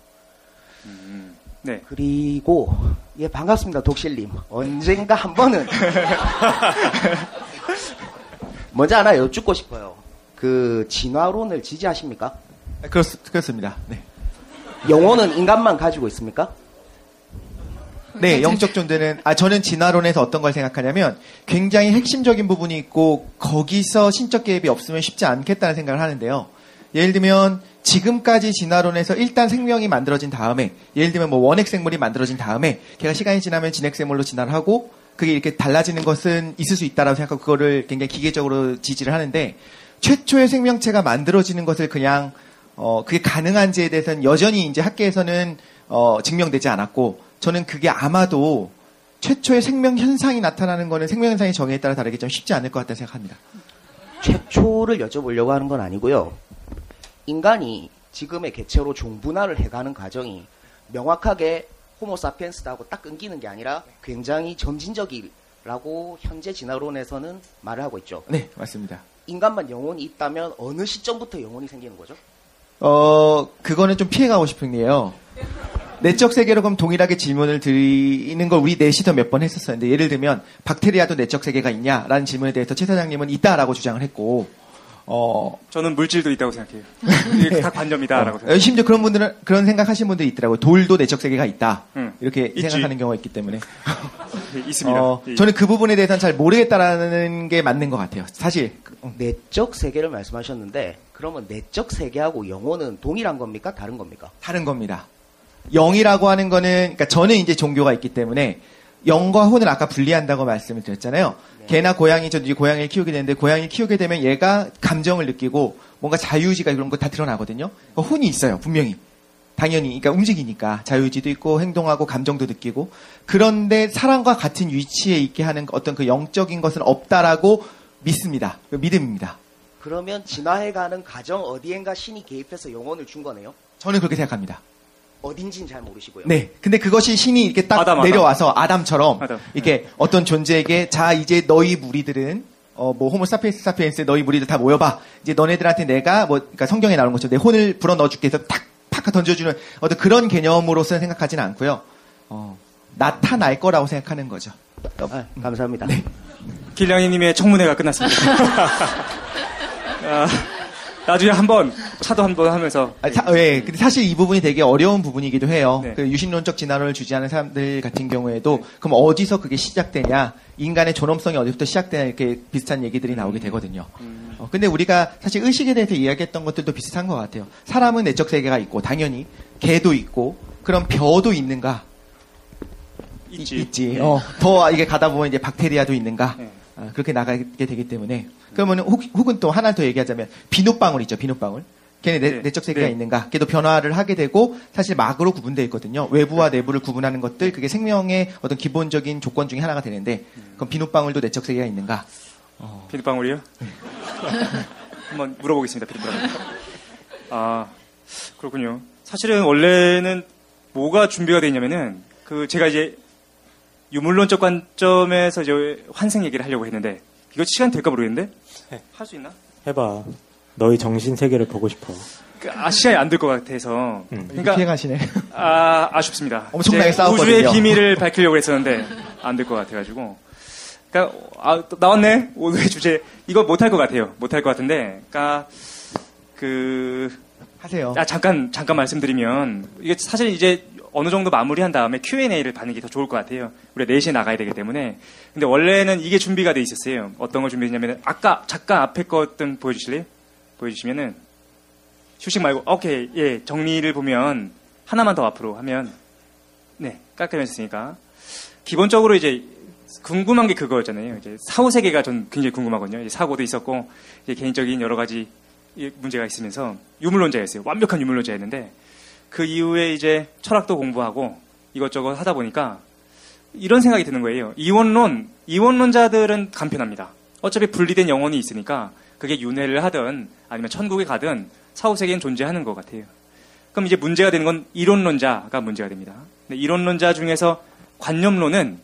Speaker 2: 네.
Speaker 10: 그리고 예 반갑습니다 독실님. 언젠가 한 번은 먼저 하나 여쭙고 싶어요. 그 진화론을 지지하십니까?
Speaker 4: 그렇습니다. 네.
Speaker 10: 영혼은 인간만 가지고 있습니까?
Speaker 4: 네, 영적 존재는 저는 진화론에서 어떤 걸 생각하냐면 굉장히 핵심적인 부분이 있고 거기서 신적 개입이 없으면 쉽지 않겠다는 생각을 하는데요. 예를 들면 지금까지 진화론에서 일단 생명이 만들어진 다음에 예를 들면 뭐 원핵 생물이 만들어진 다음에 걔가 시간이 지나면 진핵 생물로 진화를 하고 그게 이렇게 달라지는 것은 있을 수 있다라고 생각하고 그거를 굉장히 기계적으로 지지를 하는데 최초의 생명체가 만들어지는 것을 그냥 그게 가능한지에 대해서는 여전히 이제 학계에서는 증명되지 않았고 저는 그게 아마도 최초의 생명 현상이 나타나는 거는 생명 현상의 정의에 따라 다르게 좀 쉽지 않을 것 같다는 생각합니다.
Speaker 10: 최초를 여쭤보려고 하는 건 아니고요. 인간이 지금의 개체로 종분화를 해가는 과정이 명확하게 호모사피엔스하고 딱 끊기는 게 아니라 굉장히 점진적이라고 현재 진화론에서는 말을 하고 있죠.
Speaker 4: 네, 맞습니다.
Speaker 10: 인간만 영혼이 있다면 어느 시점부터 영혼이 생기는 거죠?
Speaker 4: 그거는 좀 피해가고 싶은 게요. 내적 세계로 그럼 동일하게 질문을 드리는 걸 우리 넷이서 몇 번 했었었는데 예를 들면 박테리아도 내적 세계가 있냐라는 질문에 대해서 최 사장님은 있다라고 주장을 했고
Speaker 2: 저는 물질도 있다고 생각해요. 이게 다 관념이다라고 생각해요.
Speaker 4: 심지어 그런 분들은 그런 생각하시는 분들이 있더라고요. 돌도 내적 세계가 있다. 이렇게
Speaker 2: 있지.
Speaker 4: 생각하는 경우가 있기 때문에
Speaker 2: 있습니다.
Speaker 4: 저는 그 부분에 대해서는 잘 모르겠다라는 게 맞는 것 같아요. 사실
Speaker 10: 내적 세계를 말씀하셨는데 그러면 내적 세계하고 영혼은 동일한 겁니까? 다른 겁니까?
Speaker 4: 다른 겁니다. 영이라고 하는 거는 그러니까 저는 이제 종교가 있기 때문에 영과 혼을 아까 분리한다고 말씀을 드렸잖아요. 네. 개나 고양이, 저도 이제 고양이를 키우게 되는데 고양이를 키우게 되면 얘가 감정을 느끼고 뭔가 자유의지가 이런 거 다 드러나거든요. 그러니까 혼이 있어요, 분명히. 당연히, 그러니까 움직이니까 자유의지도 있고 행동하고 감정도 느끼고 그런데 사람과 같은 위치에 있게 하는 어떤 그 영적인 것은 없다라고 믿습니다. 믿음입니다.
Speaker 10: 그러면 진화해가는 과정 어디엔가 신이 개입해서 영혼을 준 거네요?
Speaker 4: 저는 그렇게 생각합니다.
Speaker 10: 어딘지는 잘 모르시고요.
Speaker 4: 네. 근데 그것이 신이 이렇게 딱 내려와서 아담처럼 이렇게 어떤 존재에게 자 이제 너희 무리들은 뭐 호모사피엔스 사피엔스 너희 무리들 다 모여봐. 이제 너네들한테 내가 뭐 그러니까 성경에 나오는 것처럼 내 혼을 불어 넣어줄게 해서 탁 팍 던져주는 어떤 그런 개념으로서는 생각하지는 않고요. 나타날 거라고 생각하는 거죠.
Speaker 10: 감사합니다.
Speaker 4: 네.
Speaker 2: 길냥이님의 청문회가 끝났습니다. 나중에 한번 차도 한번 하면서.
Speaker 4: 네, 근데 사실 이 부분이 되게 어려운 부분이기도 해요.
Speaker 2: 네.
Speaker 4: 그 유신론적 진화론을 주지하는 사람들 같은 경우에도 그럼 어디서 그게 시작되냐, 인간의 존엄성이 어디부터 시작되냐 이렇게 비슷한 얘기들이 나오게 되거든요. 근데 우리가 사실 의식에 대해서 이야기했던 것들도 비슷한 것 같아요. 사람은 내적 세계가 있고 당연히 개도 있고 그럼 벼도 있는가? 있지. 더 이게 가다 보면 이제 박테리아도 있는가?
Speaker 2: 네.
Speaker 4: 그렇게 나가게 되기 때문에 그러면 혹은 또 하나 더 얘기하자면 비눗방울 있죠. 비눗방울. 걔네 내적 세계가 있는가? 걔도 변화를 하게 되고 사실 막으로 구분되어 있거든요. 외부와 내부를 구분하는 것들 그게 생명의 어떤 기본적인 조건 중에 하나가 되는데 그럼 비눗방울도 내적 세계가 있는가?
Speaker 2: 비눗방울이요? 한번 물어보겠습니다. 피디님. 아, 그렇군요. 사실은 원래는 뭐가 준비가 돼 있냐면은 제가 이제 유물론적 관점에서 이제 환생 얘기를 하려고 했는데 이거 시간 될까 모르겠는데 할 수 있나?
Speaker 3: 해봐. 너의 정신 세계를 보고 싶어.
Speaker 2: 시간이 안 될 것 같아서.
Speaker 4: 그러니까 피해가시네.
Speaker 2: 아쉽습니다.
Speaker 4: 엄청나게 싸웠거든요.
Speaker 2: 우주의 비밀을 밝히려고 했었는데 안 될 것 같아가지고. 그러니까 또 나왔네. 오늘의 주제 이거 못할 것 같아요. 못할 것 같은데. 그러니까
Speaker 4: 하세요.
Speaker 2: 잠깐 말씀드리면 이게 사실 이제 어느 정도 마무리한 다음에 Q&A를 받는 게 더 좋을 것 같아요. 우리가 4시에 나가야 되기 때문에. 근데 원래는 이게 준비가 돼 있었어요. 어떤 걸 준비했냐면 아까 잠깐 앞에 것좀 보여주실래요? 보여주시면은 휴식 말고 오케이 예 정리를 보면 하나만 더 앞으로 하면 네 깔끔해졌으니까 기본적으로 이제 궁금한 게 그거였잖아요. 이제 사후 세계가 전 굉장히 궁금하거든요. 이제 사고도 있었고 이제 개인적인 여러 가지 문제가 있으면서 유물론자였어요. 완벽한 유물론자였는데 그 이후에 이제 철학도 공부하고 이것저것 하다 보니까 이런 생각이 드는 거예요. 이원론자들은 간편합니다. 어차피 분리된 영혼이 있으니까 그게 윤회를 하든 아니면 천국에 가든 사후세계는 존재하는 것 같아요. 그럼 이제 문제가 되는 건 이론론자가 문제가 됩니다. 근데 이론론자 중에서 관념론은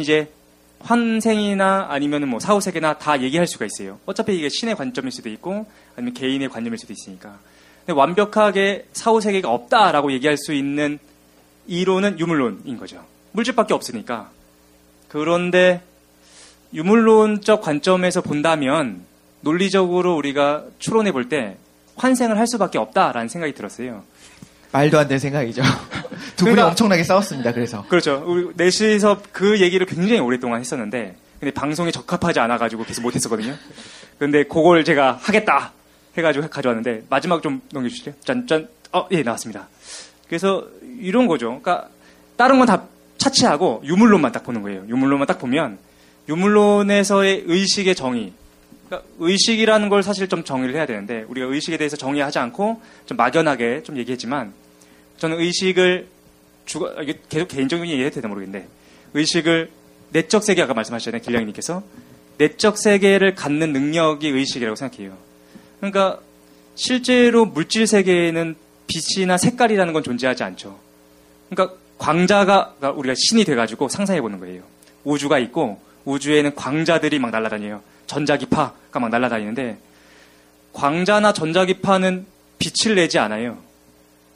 Speaker 2: 이제 환생이나 아니면 뭐 사후세계나 다 얘기할 수가 있어요. 어차피 이게 신의 관점일 수도 있고 아니면 개인의 관념일 수도 있으니까. 근데 완벽하게 사후세계가 없다라고 얘기할 수 있는 이론은 유물론인 거죠. 물질밖에 없으니까. 그런데 유물론적 관점에서 본다면 논리적으로 우리가 추론해 볼 때 환생을 할 수밖에 없다라는 생각이 들었어요.
Speaker 4: 말도 안 되는 생각이죠. 두 분이 엄청나게 싸웠습니다. 그래서.
Speaker 2: 그렇죠. 우리 넷이서 그 얘기를 굉장히 오랫동안 했었는데 근데 방송에 적합하지 않아가지고 계속 못했었거든요. 근데 그걸 제가 하겠다 해가지고 가져왔는데 마지막 좀 넘겨주시죠. 짠짠. 예 나왔습니다. 그래서 이런 거죠. 그러니까 다른 건 다 차치하고 유물론만 딱 보는 거예요. 유물론만 딱 보면 유물론에서의 의식의 정의. 그러니까 의식이라는 걸 사실 좀 정의를 해야 되는데 우리가 의식에 대해서 정의하지 않고 좀 막연하게 좀 얘기했지만 저는 의식을 이게 계속 개인적인 얘기해도 되나 모르겠는데 의식을 내적 세계 아까 말씀하셨잖아요. 길냥이님께서 내적 세계를 갖는 능력이 의식이라고 생각해요. 그러니까 실제로 물질 세계에는 빛이나 색깔이라는 건 존재하지 않죠. 그러니까 광자가 우리가 신이 돼가지고 상상해 보는 거예요. 우주가 있고 우주에는 광자들이 막 날아다녀요. 전자기파가 막 날아다니는데 광자나 전자기파는 빛을 내지 않아요.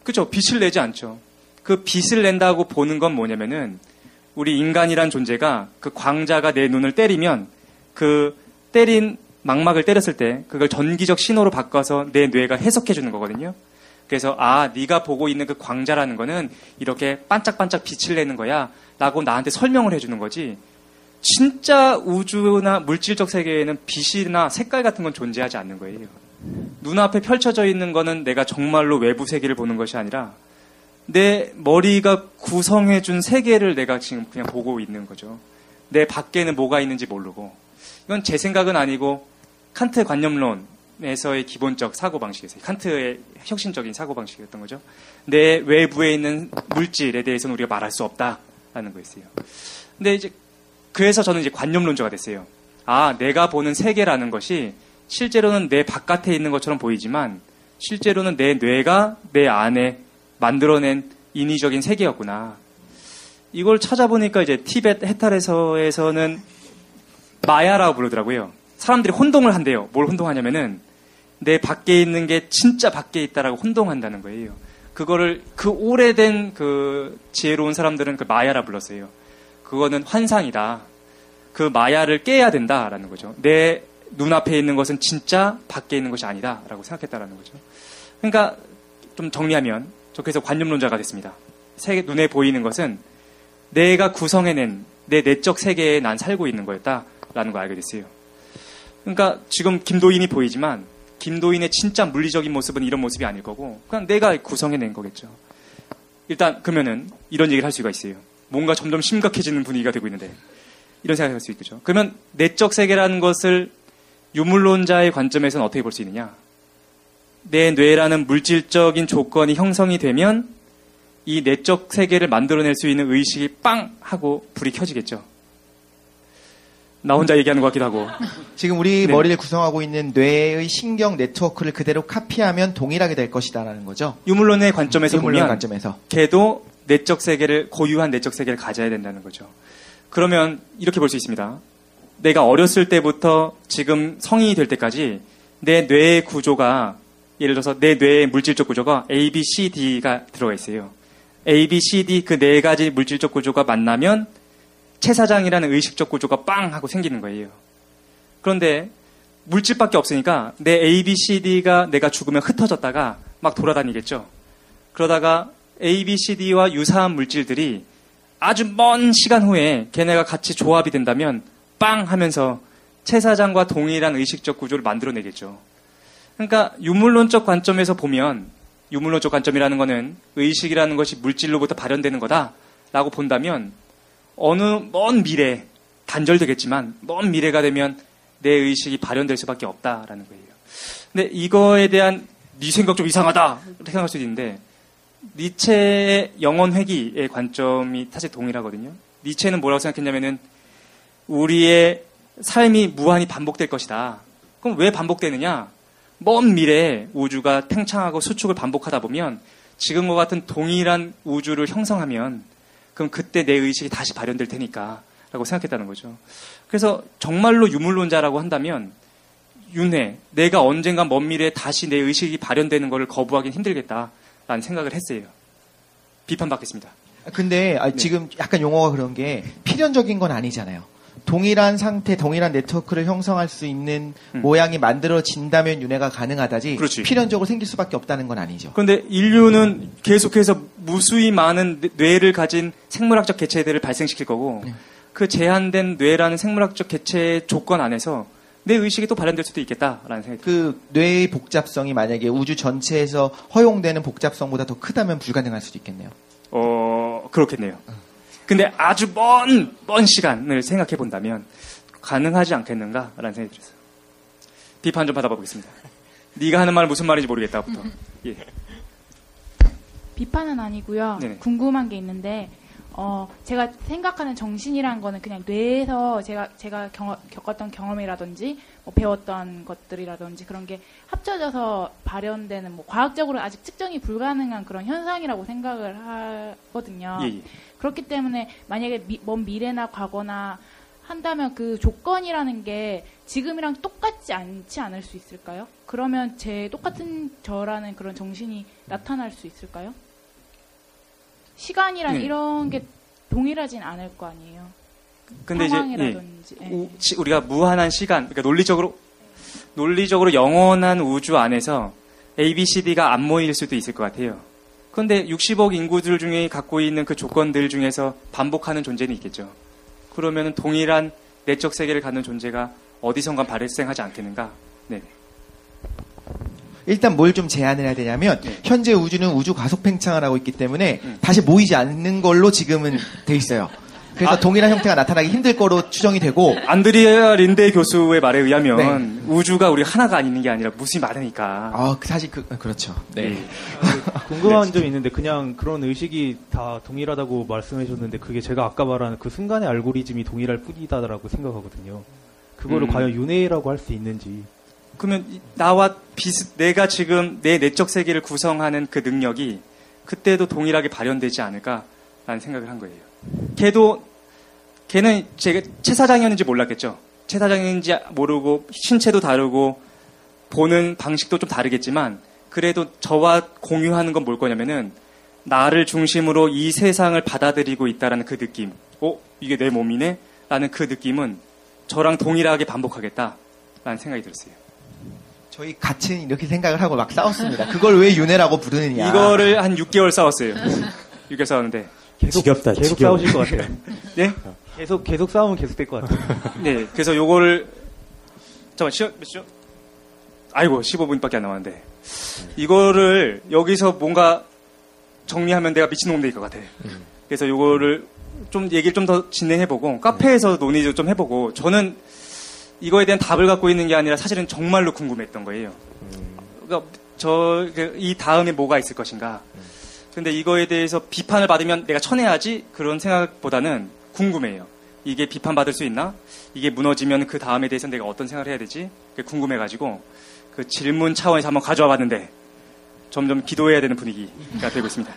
Speaker 2: 그렇죠? 빛을 내지 않죠. 그 빛을 낸다고 보는 건 뭐냐면은 우리 인간이란 존재가 그 광자가 내 눈을 때리면 그 때린 망막을 때렸을 때 그걸 전기적 신호로 바꿔서 내 뇌가 해석해 주는 거거든요. 그래서 네가 보고 있는 그 광자라는 거는 이렇게 반짝반짝 빛을 내는 거야 라고 나한테 설명을 해주는 거지 진짜 우주나 물질적 세계에는 빛이나 색깔 같은 건 존재하지 않는 거예요. 눈앞에 펼쳐져 있는 거는 내가 정말로 외부 세계를 보는 것이 아니라 내 머리가 구성해준 세계를 내가 지금 그냥 보고 있는 거죠. 내 밖에는 뭐가 있는지 모르고. 이건 제 생각은 아니고 칸트 관념론에서의 기본적 사고방식이었어요. 칸트의 혁신적인 사고방식이었던 거죠. 내 외부에 있는 물질에 대해서는 우리가 말할 수 없다라는 거였어요. 근데 이제 그래서 저는 이제 관념론자가 됐어요. 내가 보는 세계라는 것이 실제로는 내 바깥에 있는 것처럼 보이지만 실제로는 내 뇌가 내 안에 만들어낸 인위적인 세계였구나. 이걸 찾아보니까 이제 티벳 해탈에서는 마야라고 부르더라고요. 사람들이 혼동을 한대요. 뭘 혼동하냐면은 내 밖에 있는 게 진짜 밖에 있다라고 혼동한다는 거예요. 그거를 그 오래된 그 지혜로운 사람들은 그 마야라 불렀어요. 그거는 환상이다. 그 마야를 깨야 된다라는 거죠. 내 눈앞에 있는 것은 진짜 밖에 있는 것이 아니다라고 생각했다라는 거죠. 그러니까 좀 정리하면 저 그래서 관념론자가 됐습니다. 눈에 보이는 것은 내가 구성해낸 내 내적 세계에 난 살고 있는 거였다라는 걸 알게 됐어요. 그러니까 지금 김도인이 보이지만 김도인의 진짜 물리적인 모습은 이런 모습이 아닐 거고 그냥 내가 구성해낸 거겠죠. 일단 그러면은 이런 얘기를 할 수가 있어요. 뭔가 점점 심각해지는 분위기가 되고 있는데 이런 생각을 할 수 있겠죠. 그러면 내적 세계라는 것을 유물론자의 관점에서는 어떻게 볼 수 있느냐? 내 뇌라는 물질적인 조건이 형성이 되면 이 내적 세계를 만들어낼 수 있는 의식이 빵 하고 불이 켜지겠죠. 나 혼자 얘기하는 것 같기도 하고.
Speaker 4: 지금 우리
Speaker 2: 네.
Speaker 4: 머리를 구성하고 있는 뇌의 신경 네트워크를 그대로 카피하면 동일하게 될 것이다라는 거죠.
Speaker 2: 유물론의 관점에서
Speaker 4: 유물론
Speaker 2: 보면
Speaker 4: 관점에서.
Speaker 2: 걔도 내적 세계를 고유한 내적 세계를 가져야 된다는 거죠. 그러면 이렇게 볼 수 있습니다. 내가 어렸을 때부터 지금 성인이 될 때까지 내 뇌의 구조가 예를 들어서 내 뇌의 물질적 구조가 A, B, C, D가 들어가 있어요. A, B, C, D 그 네 가지 물질적 구조가 만나면 채사장이라는 의식적 구조가 빵 하고 생기는 거예요. 그런데 물질밖에 없으니까 내 A, B, C, D가 내가 죽으면 흩어졌다가 막 돌아다니겠죠. 그러다가 A, B, C, D와 유사한 물질들이 아주 먼 시간 후에 걔네가 같이 조합이 된다면 빵 하면서 채사장과 동일한 의식적 구조를 만들어내겠죠. 그러니까 유물론적 관점에서 보면 유물론적 관점이라는 거는 의식이라는 것이 물질로부터 발현되는 거다라고 본다면 어느 먼 미래, 단절되겠지만 먼 미래가 되면 내 의식이 발현될 수밖에 없다라는 거예요. 근데 이거에 대한 네 생각 좀 이상하다 이렇게 생각할 수도 있는데 니체의 영원 회귀의 관점이 사실 동일하거든요. 니체는 뭐라고 생각했냐면은 우리의 삶이 무한히 반복될 것이다. 그럼 왜 반복되느냐? 먼 미래에 우주가 팽창하고 수축을 반복하다 보면 지금과 같은 동일한 우주를 형성하면 그럼 그때 내 의식이 다시 발현될 테니까 라고 생각했다는 거죠. 그래서 정말로 유물론자라고 한다면 윤회, 내가 언젠가 먼 미래에 다시 내 의식이 발현되는 것을 거부하기는 힘들겠다라는 생각을 했어요. 비판받겠습니다.
Speaker 4: 근데
Speaker 2: 네.
Speaker 4: 지금 약간 용어가 그런 게 필연적인 건 아니잖아요. 동일한 상태, 동일한 네트워크를 형성할 수 있는 모양이 만들어진다면 윤회가 가능하다지
Speaker 2: 그렇지.
Speaker 4: 필연적으로 생길 수밖에 없다는 건 아니죠.
Speaker 2: 그런데 인류는 계속해서 무수히 많은 뇌를 가진 생물학적 개체들을 발생시킬 거고 그 제한된 뇌라는 생물학적 개체의 조건 안에서 내 의식이 또 발현될 수도 있겠다라는 생각이 들어요.
Speaker 4: 그 뇌의 복잡성이 만약에 우주 전체에서 허용되는 복잡성보다 더 크다면 불가능할 수도 있겠네요.
Speaker 2: 그렇겠네요. 근데 아주 먼 시간을 생각해 본다면 가능하지 않겠는가라는 생각이 들었어요. 비판 좀 받아보겠습니다. 네가 하는 말 무슨 말인지 모르겠다부터. 예.
Speaker 11: 비판은 아니고요.
Speaker 2: 네네.
Speaker 11: 궁금한 게 있는데 제가 생각하는 정신이란 거는 그냥 뇌에서 제가 겪었던 경험이라든지 뭐 배웠던 것들이라든지 그런 게 합쳐져서 발현되는 뭐 과학적으로 아직 측정이 불가능한 그런 현상이라고 생각을 하거든요.
Speaker 2: 예.
Speaker 11: 그렇기 때문에 만약에 먼 미래나 과거나 한다면 그 조건이라는 게 지금이랑 똑같지 않지 않을 수 있을까요? 그러면 똑같은 저라는 그런 정신이 나타날 수 있을까요? 시간이란
Speaker 2: 네.
Speaker 11: 이런 게 동일하진 않을 거 아니에요.
Speaker 2: 근데
Speaker 11: 상황이라든지.
Speaker 2: 이제 우리가 무한한 시간, 그러니까 논리적으로 영원한 우주 안에서 A, B, C, D가 안 모일 수도 있을 것 같아요. 그런데 60억 인구들 중에 갖고 있는 그 조건들 중에서 반복하는 존재는 있겠죠. 그러면 동일한 내적 세계를 갖는 존재가 어디선가 발생하지 않겠는가? 네.
Speaker 4: 일단 뭘 좀 제한을 해야 되냐면 현재 우주는 우주 과속 팽창을 하고 있기 때문에 다시 모이지 않는 걸로 지금은 돼 있어요. 그래서 동일한 형태가 나타나기 힘들 거로 추정이 되고
Speaker 2: 안드리아 린데 교수의 말에 의하면
Speaker 4: 네.
Speaker 2: 우주가 우리 하나가 있는 게 아니라 무수히 많으니까.
Speaker 4: 사실 그렇죠. 네.
Speaker 6: 궁금한 점이 있는데 그냥 그런 의식이 다 동일하다고 말씀해 주셨는데 그게 제가 아까 말한 그 순간의 알고리즘이 동일할 뿐이다라고 생각하거든요. 그거를 과연 윤회라고 할 수 있는지.
Speaker 2: 그러면 나와 내가 지금 내 내적 세계를 구성하는 그 능력이 그때도 동일하게 발현되지 않을까라는 생각을 한 거예요. 걔는 제가 채사장이었는지 몰랐겠죠. 채사장인지 모르고 신체도 다르고 보는 방식도 좀 다르겠지만 그래도 저와 공유하는 건 뭘 거냐면은 나를 중심으로 이 세상을 받아들이고 있다라는 그 느낌. 이게 내 몸이네? 라는 그 느낌은 저랑 동일하게 반복하겠다라는 생각이 들었어요.
Speaker 4: 저희 같이 이렇게 생각을 하고 막 싸웠습니다. 그걸 왜 윤회라고 부르느냐.
Speaker 2: 이거를 한 6개월 싸웠어요. 6개월 싸웠는데.
Speaker 6: 계속 싸우실 것 같아요.
Speaker 2: 네?
Speaker 6: 계속 싸우면 계속 될 것 같아요.
Speaker 2: 네, 그래서 요거를 몇 시죠? 아이고, 15분밖에 안 남았는데 이거를 여기서 뭔가 정리하면 내가 미친놈 될 것 같아. 그래서 요거를 좀 얘기를 좀 더 진행해보고 카페에서 논의도 좀 해보고 저는 이거에 대한 답을 갖고 있는 게 아니라 사실은 정말로 궁금했던 거예요. 그러니까 이 다음에 뭐가 있을 것인가. 근데 이거에 대해서 비판을 받으면 내가 쳐내야지 그런 생각보다는 궁금해요. 이게 비판받을 수 있나? 이게 무너지면 그 다음에 대해서 내가 어떤 생각을 해야 되지? 궁금해가지고 그 질문 차원에서 한번 가져와 봤는데 점점 기도해야 되는 분위기가 되고 있습니다.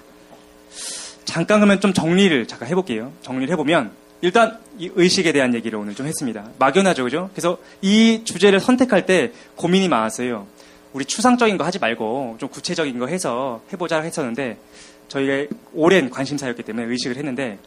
Speaker 2: 잠깐 그러면 좀 정리를 잠깐 해볼게요. 정리를 해보면 일단 이 의식에 대한 얘기를 오늘 좀 했습니다. 막연하죠, 그죠? 그래서 이 주제를 선택할 때 고민이 많았어요. 우리 추상적인 거 하지 말고 좀 구체적인 거 해서 해보자 했었는데 저희가 오랜 관심사였기 때문에 의식을 했는데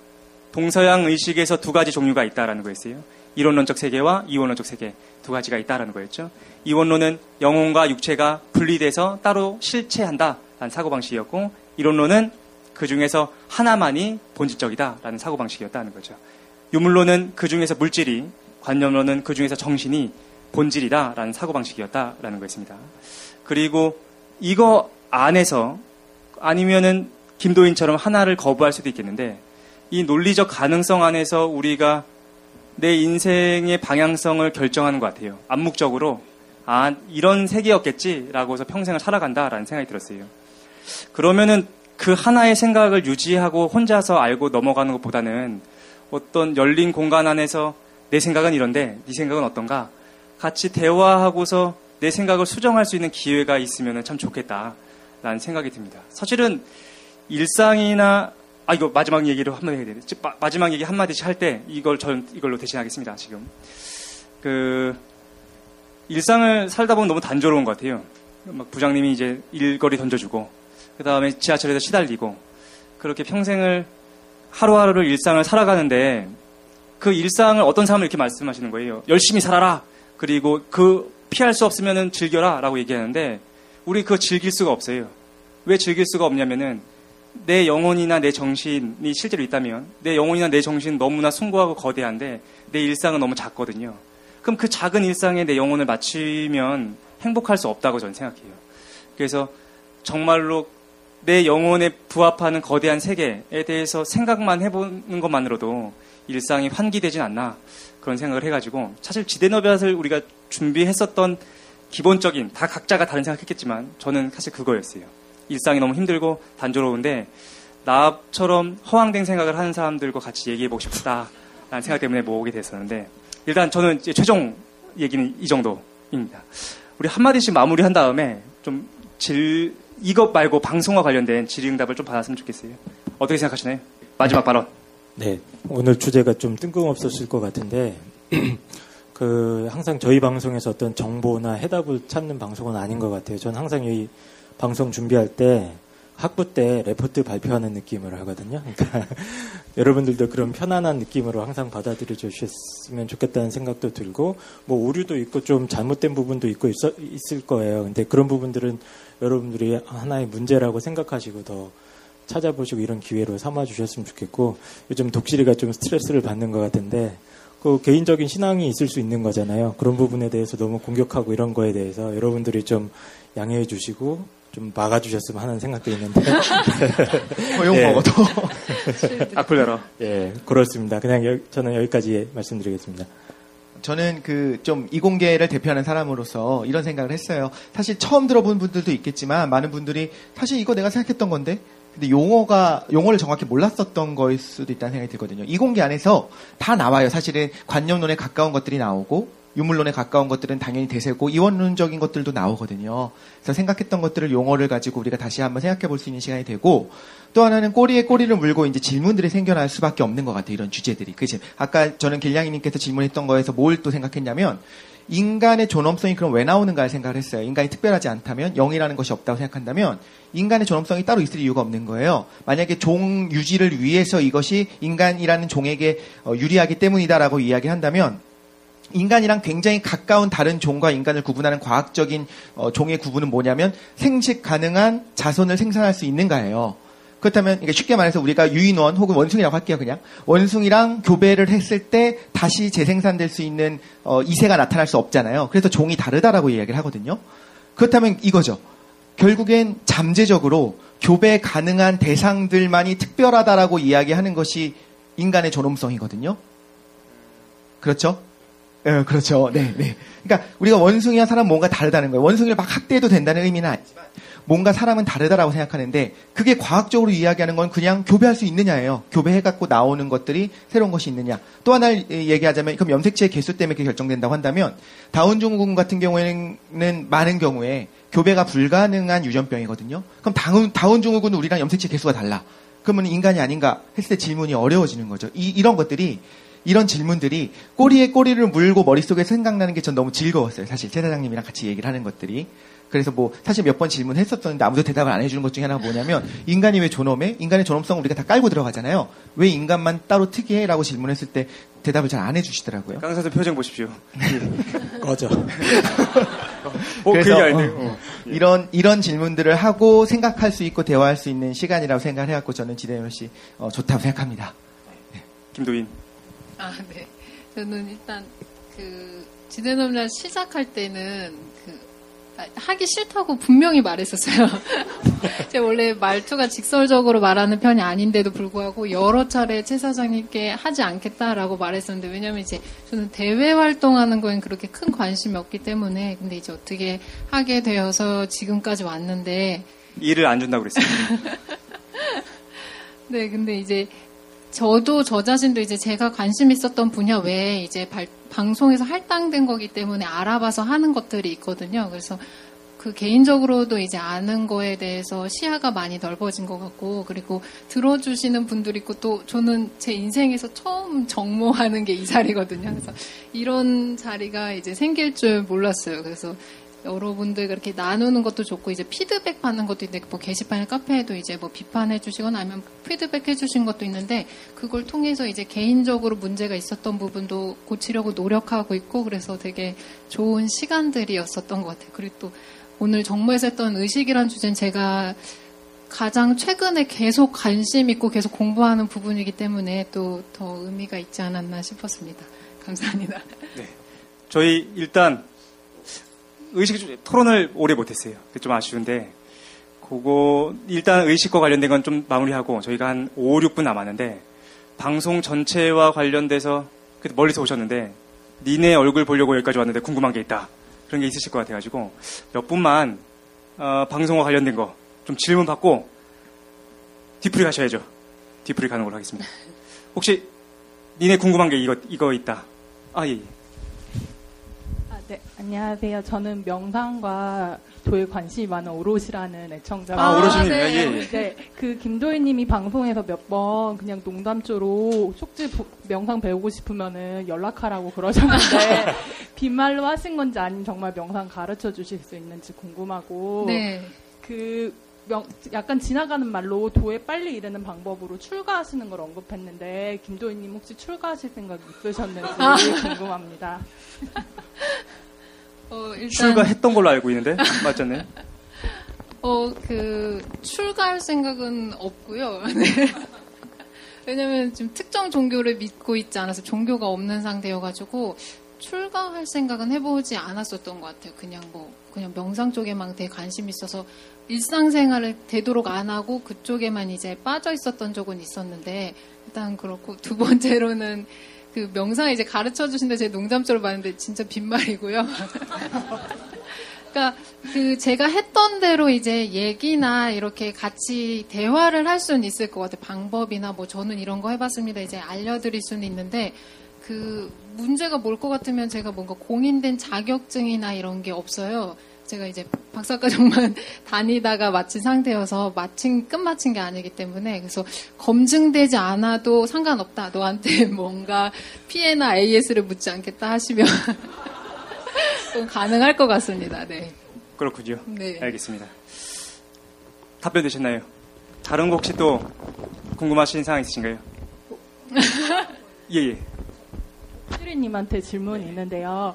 Speaker 2: 동서양 의식에서 두 가지 종류가 있다라는 거였어요. 이론론적 세계와 이원론적 세계 두 가지가 있다라는 거였죠. 이원론은 영혼과 육체가 분리돼서 따로 실체한다라는 사고방식이었고 이론론은 그 중에서 하나만이 본질적이다라는 사고방식이었다는 거죠. 유물론은 그 중에서 물질이, 관념론은 그 중에서 정신이 본질이다라는 사고방식이었다라는 거였습니다. 그리고 이거 안에서 아니면은 김도인처럼 하나를 거부할 수도 있겠는데 이 논리적 가능성 안에서 우리가 내 인생의 방향성을 결정하는 것 같아요. 암묵적으로 이런 세계였겠지라고 해서 평생을 살아간다라는 생각이 들었어요. 그러면은 그 하나의 생각을 유지하고 혼자서 알고 넘어가는 것보다는 어떤 열린 공간 안에서 내 생각은 이런데 네 생각은 어떤가? 같이 대화하고서 내 생각을 수정할 수 있는 기회가 있으면 참 좋겠다라는 생각이 듭니다. 사실은 일상이나 이거 마지막 얘기를 한마디 해야 되는데 마지막 얘기 한마디씩 할 때 이걸로 대신하겠습니다. 지금 일상을 살다 보면 너무 단조로운 것 같아요. 막 부장님이 이제 일거리 던져주고 그 다음에 지하철에서 시달리고 그렇게 평생을 하루하루를 일상을 살아가는데 그 일상을 어떤 사람을 이렇게 말씀하시는 거예요. 열심히 살아라. 그리고 피할 수 없으면은 즐겨라 라고 얘기하는데 우리 그거 즐길 수가 없어요. 왜 즐길 수가 없냐면은 내 영혼이나 내 정신이 실제로 있다면 내 영혼이나 내 정신은 너무나 숭고하고 거대한데 내 일상은 너무 작거든요. 그럼 그 작은 일상에 내 영혼을 맞추면 행복할 수 없다고 저는 생각해요. 그래서 정말로 내 영혼에 부합하는 거대한 세계에 대해서 생각만 해보는 것만으로도 일상이 환기되진 않나 그런 생각을 해가지고 사실 지대너비앗을 우리가 준비했었던 기본적인 다 각자가 다른 생각했겠지만 저는 사실 그거였어요. 일상이 너무 힘들고 단조로운데 나처럼 허황된 생각을 하는 사람들과 같이 얘기해보고 싶다라는 생각 때문에 모으게 됐었는데 일단 저는 이제 최종 얘기는 이 정도입니다. 우리 한마디씩 마무리한 다음에 좀 이것 말고 방송과 관련된 질의응답을 좀 받았으면 좋겠어요. 어떻게 생각하시나요? 마지막 발언.
Speaker 3: 네, 오늘 주제가 좀 뜬금없었을 것 같은데 항상 저희 방송에서 어떤 정보나 해답을 찾는 방송은 아닌 것 같아요. 저는 항상 이 방송 준비할 때 학부 때 레포트 발표하는 느낌으로 하거든요. 그러니까 여러분들도 그런 편안한 느낌으로 항상 받아들여 주셨으면 좋겠다는 생각도 들고 뭐 오류도 있고 좀 잘못된 부분도 있을 거예요. 근데 그런 부분들은 여러분들이 하나의 문제라고 생각하시고 더 찾아보시고 이런 기회로 삼아 주셨으면 좋겠고 요즘 독실이가 좀 스트레스를 받는 것 같은데 그 개인적인 신앙이 있을 수 있는 거잖아요. 그런 부분에 대해서 너무 공격하고 이런 거에 대해서 여러분들이 좀 양해해 주시고 좀 막아주셨으면 하는 생각도 있는데.
Speaker 4: 욕 먹어도.
Speaker 2: 악플 열어.
Speaker 3: 예, 그렇습니다. 그냥 저는 여기까지 말씀드리겠습니다.
Speaker 4: 저는 좀 이공계를 대표하는 사람으로서 이런 생각을 했어요. 사실 처음 들어본 분들도 있겠지만 많은 분들이 사실 이거 내가 생각했던 건데 근데 용어를 정확히 몰랐었던 거일 수도 있다는 생각이 들거든요. 이공계 안에서 다 나와요. 사실은 관념론에 가까운 것들이 나오고 유물론에 가까운 것들은 당연히 대세고 이원론적인 것들도 나오거든요. 그래서 생각했던 것들을 용어를 가지고 우리가 다시 한번 생각해 볼 수 있는 시간이 되고 또 하나는 꼬리에 꼬리를 물고 이제 질문들이 생겨날 수밖에 없는 것 같아요. 이런 주제들이. 그치? 아까 저는 길냥이님께서 질문했던 거에서 뭘 또 생각했냐면 인간의 존엄성이 그럼 왜 나오는가를 생각을 했어요. 인간이 특별하지 않다면 영이라는 것이 없다고 생각한다면 인간의 존엄성이 따로 있을 이유가 없는 거예요. 만약에 종 유지를 위해서 이것이 인간이라는 종에게 유리하기 때문이다라고 이야기한다면 인간이랑 굉장히 가까운 다른 종과 인간을 구분하는 과학적인 종의 구분은 뭐냐면 생식 가능한 자손을 생산할 수 있는가예요. 그렇다면 쉽게 말해서 우리가 유인원 혹은 원숭이라고 할게요. 그냥 원숭이랑 교배를 했을 때 다시 재생산될 수 있는 이세가 나타날 수 없잖아요. 그래서 종이 다르다라고 이야기를 하거든요. 그렇다면 이거죠. 결국엔 잠재적으로 교배 가능한 대상들만이 특별하다라고 이야기하는 것이 인간의 존엄성이거든요. 그렇죠? 네, 그렇죠. 네, 네. 그러니까 우리가 원숭이와 사람 뭔가 다르다는 거예요. 원숭이를 막 학대해도 된다는 의미는 아니지만 뭔가 사람은 다르다라고 생각하는데 그게 과학적으로 이야기하는 건 그냥 교배할 수 있느냐예요. 교배해갖고 나오는 것들이 새로운 것이 있느냐. 또 하나를 얘기하자면 그럼 염색체의 개수 때문에 그게 결정된다고 한다면 다운 증후군 같은 경우에는 많은 경우에 교배가 불가능한 유전병이거든요. 그럼 다운 증후군은 우리랑 염색체 개수가 달라. 그러면 인간이 아닌가 했을 때 질문이 어려워지는 거죠. 이런 질문들이 꼬리에 꼬리를 물고 머릿속에 생각나는 게 전 너무 즐거웠어요. 사실 최 사장님이랑 같이 얘기를 하는 것들이. 그래서 뭐 사실 몇 번 질문했었었는데 아무도 대답을 안 해주는 것 중에 하나가 뭐냐면 인간이 왜 존엄해? 인간의 존엄성을 우리가 다 깔고 들어가잖아요. 왜 인간만 따로 특이해? 라고 질문했을 때 대답을 잘 안 해주시더라고요.
Speaker 2: 강사도 표정 보십시오.
Speaker 3: 꺼져.
Speaker 4: 그래서 이런 질문들을 하고 생각할 수 있고 대화할 수 있는 시간이라고 생각을 해갖고 저는 지대현 씨 좋다고 생각합니다.
Speaker 2: 네. 김도인.
Speaker 5: 네. 저는 일단 지대노미날 시작할 때는 하기 싫다고 분명히 말했었어요. 제가 원래 말투가 직설적으로 말하는 편이 아닌데도 불구하고 여러 차례 최 사장님께 하지 않겠다라고 말했었는데 왜냐면 이제 저는 대외 활동하는 거엔 그렇게 큰 관심이 없기 때문에 근데 이제 어떻게 하게 되어서 지금까지 왔는데
Speaker 2: 일을 안 준다고 그랬어요.
Speaker 5: 네, 근데 이제 저도 저 자신도 이제 제가 관심 있었던 분야 외에 이제 방송에서 할당된 거기 때문에 알아봐서 하는 것들이 있거든요. 그래서 개인적으로도 이제 아는 거에 대해서 시야가 많이 넓어진 것 같고, 그리고 들어주시는 분들이 있고, 또 저는 제 인생에서 처음 정모하는 게 이 자리거든요. 그래서 이런 자리가 이제 생길 줄 몰랐어요. 그래서 여러분들 그렇게 나누는 것도 좋고 이제 피드백 받는 것도 있는데 뭐 게시판이나 카페에도 이제 뭐 비판해 주시거나 아니면 피드백 해 주신 것도 있는데 그걸 통해서 이제 개인적으로 문제가 있었던 부분도 고치려고 노력하고 있고 그래서 되게 좋은 시간들이었었던 것 같아요. 그리고 또 오늘 정모에서 했던 의식이란 주제는 제가 가장 최근에 계속 관심 있고 계속 공부하는 부분이기 때문에 또 더 의미가 있지 않았나 싶었습니다. 감사합니다.
Speaker 2: 네. 저희 일단 의식 토론을 오래 못했어요. 좀 아쉬운데, 그거 일단 의식과 관련된 건 좀 마무리하고 저희가 한 5, 6분 남았는데 방송 전체와 관련돼서 멀리서 오셨는데 니네 얼굴 보려고 여기까지 왔는데 궁금한 게 있다. 그런 게 있으실 것 같아가지고 몇 분만 방송과 관련된 거 좀 질문 받고 뒤풀이 가셔야죠. 뒤풀이 가는 걸로 하겠습니다. 혹시 니네 궁금한 게 이거 있다. 예.
Speaker 11: 네, 안녕하세요. 저는 명상과 도에 관심이 많은 오롯이라는 애청자가.
Speaker 2: 오롯이님,
Speaker 11: 네.
Speaker 2: 예.
Speaker 11: 네, 김도희님이 방송에서 몇 번 그냥 농담조로 쪽지 명상 배우고 싶으면은 연락하라고 그러셨는데 빈말로 하신 건지 아니면 정말 명상 가르쳐 주실 수 있는지 궁금하고. 네. 약간 지나가는 말로 도에 빨리 이르는 방법으로 출가하시는 걸 언급했는데 김도희님 혹시 출가하실 생각 있으셨는지 궁금합니다.
Speaker 5: 일단
Speaker 2: 출가했던 걸로 알고 있는데 맞잖아요.
Speaker 5: 출가할 생각은 없고요. 네. 왜냐면 지금 특정 종교를 믿고 있지 않아서 종교가 없는 상태여가지고 출가할 생각은 해보지 않았었던 것 같아요. 그냥 명상 쪽에만 되게 관심이 있어서 일상생활을 되도록 안 하고 그쪽에만 이제 빠져 있었던 적은 있었는데 일단 그렇고 두 번째로는 명상 이제 가르쳐 주신데 제 농담처럼 봤는데 진짜 빈말이고요. 그러니까 제가 했던 대로 이제 얘기나 이렇게 같이 대화를 할 수는 있을 것 같아요. 방법이나 뭐 저는 이런 거 해봤습니다. 이제 알려드릴 수는 있는데 문제가 뭘 것 같으면 제가 뭔가 공인된 자격증이나 이런 게 없어요. 제가 이제 박사과정만 다니다가 마친 상태여서 끝마친 게 아니기 때문에 그래서 검증되지 않아도 상관없다. 너한테 뭔가 피해나 AS를 묻지 않겠다 하시면 가능할 것 같습니다. 네.
Speaker 2: 그렇군요.
Speaker 5: 네.
Speaker 2: 알겠습니다. 답변 되셨나요? 다른 거 혹시 또 궁금하신 사항 있으신가요? 예.
Speaker 11: 시리님한테 질문이 있는데요.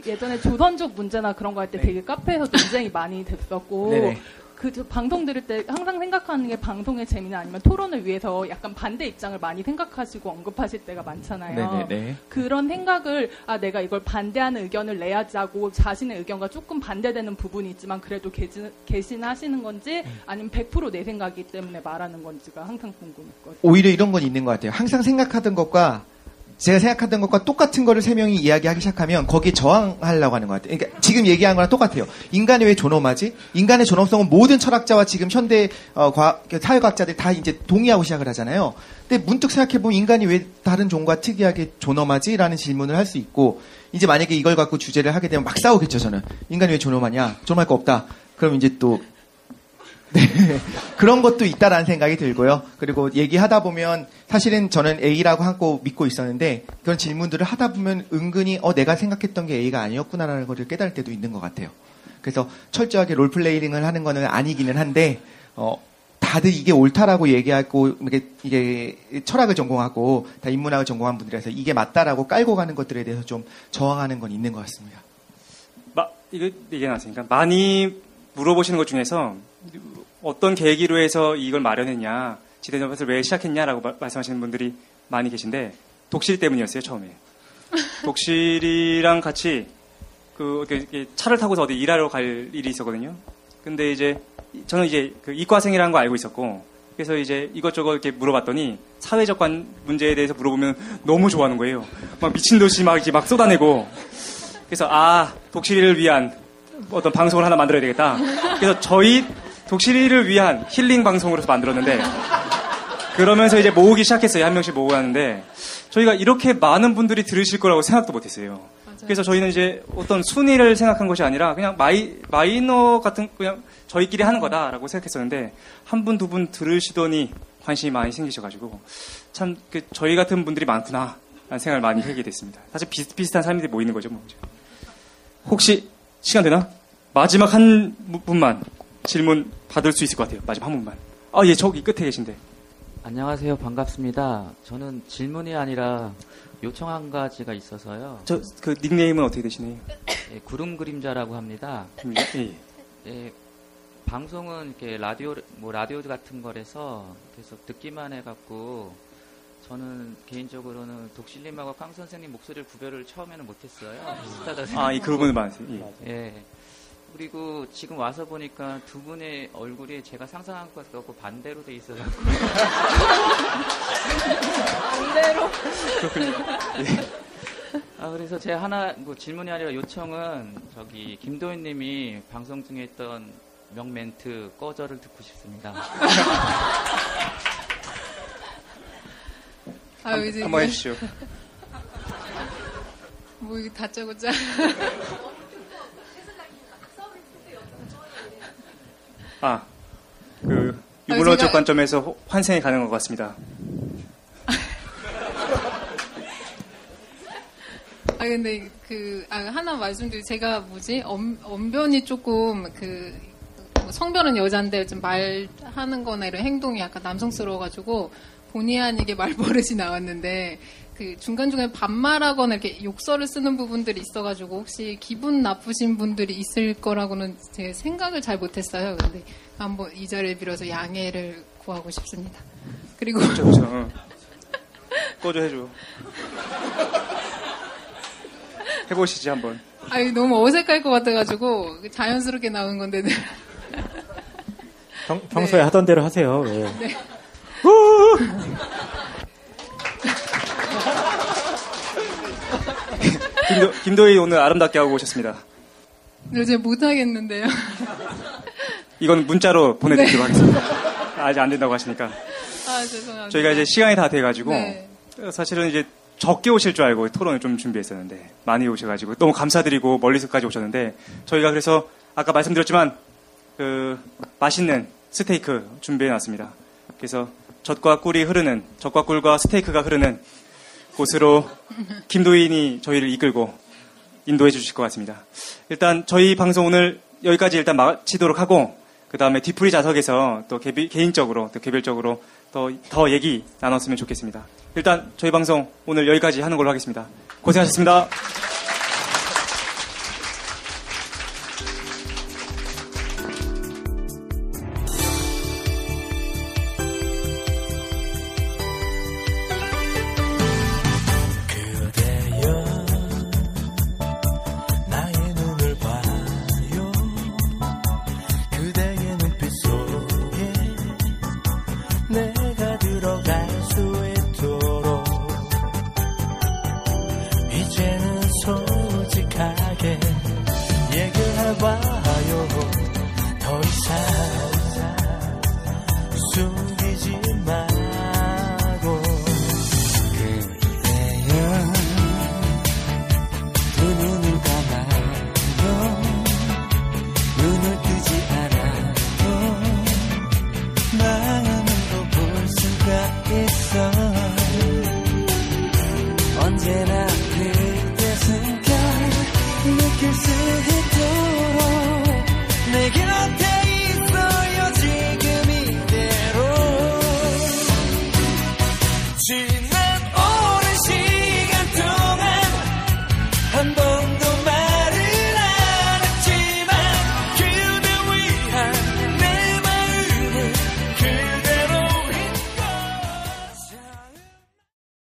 Speaker 11: 예전에 조선족 문제나 그런 거 할 때 되게 카페에서 논쟁이 많이 됐었고,
Speaker 4: 네네.
Speaker 11: 방송 들을 때 항상 생각하는 게 방송의 재미나 아니면 토론을 위해서 약간 반대 입장을 많이 생각하시고 언급하실 때가 많잖아요.
Speaker 4: 네네네.
Speaker 11: 그런 생각을, 내가 이걸 반대하는 의견을 내야지 하고 자신의 의견과 조금 반대되는 부분이 있지만 그래도 개신하시는 건지 아니면 100% 내 생각이기 때문에 말하는 건지가 항상 궁금했거든요.
Speaker 4: 오히려 이런 건 있는 것 같아요. 항상 생각하던 것과 제가 생각했던 것과 똑같은 거를 세 명이 이야기하기 시작하면 거기에 저항하려고 하는 것 같아요. 그러니까 지금 얘기한 거랑 똑같아요. 인간이 왜 존엄하지? 인간의 존엄성은 모든 철학자와 지금 현대 사회과학자들이 다 이제 동의하고 시작을 하잖아요. 근데 문득 생각해보면 인간이 왜 다른 종과 특이하게 존엄하지? 라는 질문을 할 수 있고, 이제 만약에 이걸 갖고 주제를 하게 되면 막 싸우겠죠, 저는. 인간이 왜 존엄하냐? 존엄할 거 없다. 그럼 이제 또 네. 그런 것도 있다라는 생각이 들고요. 그리고 얘기하다 보면 사실은 저는 A라고 하고 믿고 있었는데 그런 질문들을 하다 보면 은근히 내가 생각했던 게 A가 아니었구나라는 걸 깨달을 때도 있는 것 같아요. 그래서 철저하게 롤플레이링을 하는 거는 아니기는 한데 다들 이게 옳다라고 얘기하고 이게 철학을 전공하고 다 인문학을 전공한 분들이라서 이게 맞다라고 깔고 가는 것들에 대해서 좀 저항하는 건 있는 것 같습니다.
Speaker 2: 이거 얘기 나왔으니까 많이 물어보시는 것 중에서 어떤 계기로 해서 이걸 마련했냐, 지대접을 왜 시작했냐라고 말씀하시는 분들이 많이 계신데 독실 때문이었어요, 처음에. 독실이랑 같이 차를 타고서 어디 일하러 갈 일이 있었거든요. 근데 이제 저는 이제 이과생이라는 거 알고 있었고, 그래서 이제 이것저것 이렇게 물어봤더니 사회적 문제에 대해서 물어보면 너무 좋아하는 거예요. 막 미친 듯이 막 쏟아내고. 그래서 독실이를 위한 어떤 방송을 하나 만들어야 되겠다. 그래서 저희 독실이를 위한 힐링 방송으로 만들었는데, 그러면서 이제 모으기 시작했어요. 한 명씩 모으고 하는데, 저희가 이렇게 많은 분들이 들으실 거라고 생각도 못 했어요. 그래서 저희는 이제 어떤 순위를 생각한 것이 아니라 그냥 마이너 같은 그냥 저희끼리 하는 거다라고 생각했었는데, 한 분, 두 분 들으시더니 관심이 많이 생기셔가지고, 참, 저희 같은 분들이 많구나, 라는 생각을 많이 하게 됐습니다. 사실 비슷한 사람들이 모이는 거죠, 뭐. 혹시 시간 되나? 마지막 한 분만 질문 받을 수 있을 것 같아요. 마지막 한 분만. 예, 저기 끝에 계신데.
Speaker 12: 안녕하세요. 반갑습니다. 저는 질문이 아니라 요청 한 가지가 있어서요.
Speaker 2: 닉네임은 어떻게 되시나요?
Speaker 12: 예, 구름 그림자라고 합니다.
Speaker 2: 예.
Speaker 12: 예, 방송은 이렇게 라디오 같은 거라서 계속 듣기만 해갖고, 저는 개인적으로는 독실님하고 강 선생님 목소리를 구별을 처음에는 못했어요. 비슷하다 생각.
Speaker 2: 그 부분은 많으세요.
Speaker 12: 예. 그리고 지금 와서 보니까 두 분의 얼굴이 제가 상상한 것하고 반대로 돼 있어서.
Speaker 9: 반대로?
Speaker 12: 그래서 제 하나, 질문이 아니라 요청은, 김도현 님이 방송 중에 했던 명멘트, 꺼져를 듣고 싶습니다.
Speaker 2: 한번 해주시죠.
Speaker 5: 이거 다짜고짜. 유물론적 관점에서
Speaker 2: 환생이 가능한 것 같습니다.
Speaker 5: 근데 하나 말씀드리면 제가 언변이 조금 성별은 여잔데 좀 말하는 거나 이런 행동이 약간 남성스러워가지고 본의 아니게 말버릇이 나왔는데 중간중간에 반말하거나 이렇게 욕설을 쓰는 부분들이 있어가지고 혹시 기분 나쁘신 분들이 있을 거라고는 제 생각을 잘 못했어요. 근데 한번 이 자리를 빌어서 양해를 구하고 싶습니다. 그리고
Speaker 2: 그렇죠. 꺼져 해줘. 해보시지 한번.
Speaker 5: 너무 어색할 것 같아가지고 자연스럽게 나온 건데.
Speaker 3: 평소에 하던 대로 하세요. 왜.
Speaker 5: 네.
Speaker 2: 김도희 오늘 아름답게 하고 오셨습니다.
Speaker 5: 이제 못하겠는데요.
Speaker 2: 이건 문자로 보내드리도록 하겠습니다. 아직 안 된다고 하시니까.
Speaker 5: 죄송합니다.
Speaker 2: 저희가 이제 시간이 다 돼가지고,
Speaker 5: 네.
Speaker 2: 사실은 이제 적게 오실 줄 알고 토론을 좀 준비했었는데, 많이 오셔가지고, 너무 감사드리고, 멀리서까지 오셨는데, 저희가 그래서, 아까 말씀드렸지만, 맛있는 스테이크 준비해놨습니다. 그래서, 젖과 꿀과 스테이크가 흐르는 곳으로 김도인이 저희를 이끌고 인도해 주실 것 같습니다. 일단 저희 방송 오늘 여기까지 일단 마치도록 하고, 그 다음에 뒤풀이 좌석에서 또 개인적으로 또 개별적으로 더 얘기 나눴으면 좋겠습니다. 일단 저희 방송 오늘 여기까지 하는 걸로 하겠습니다. 고생하셨습니다.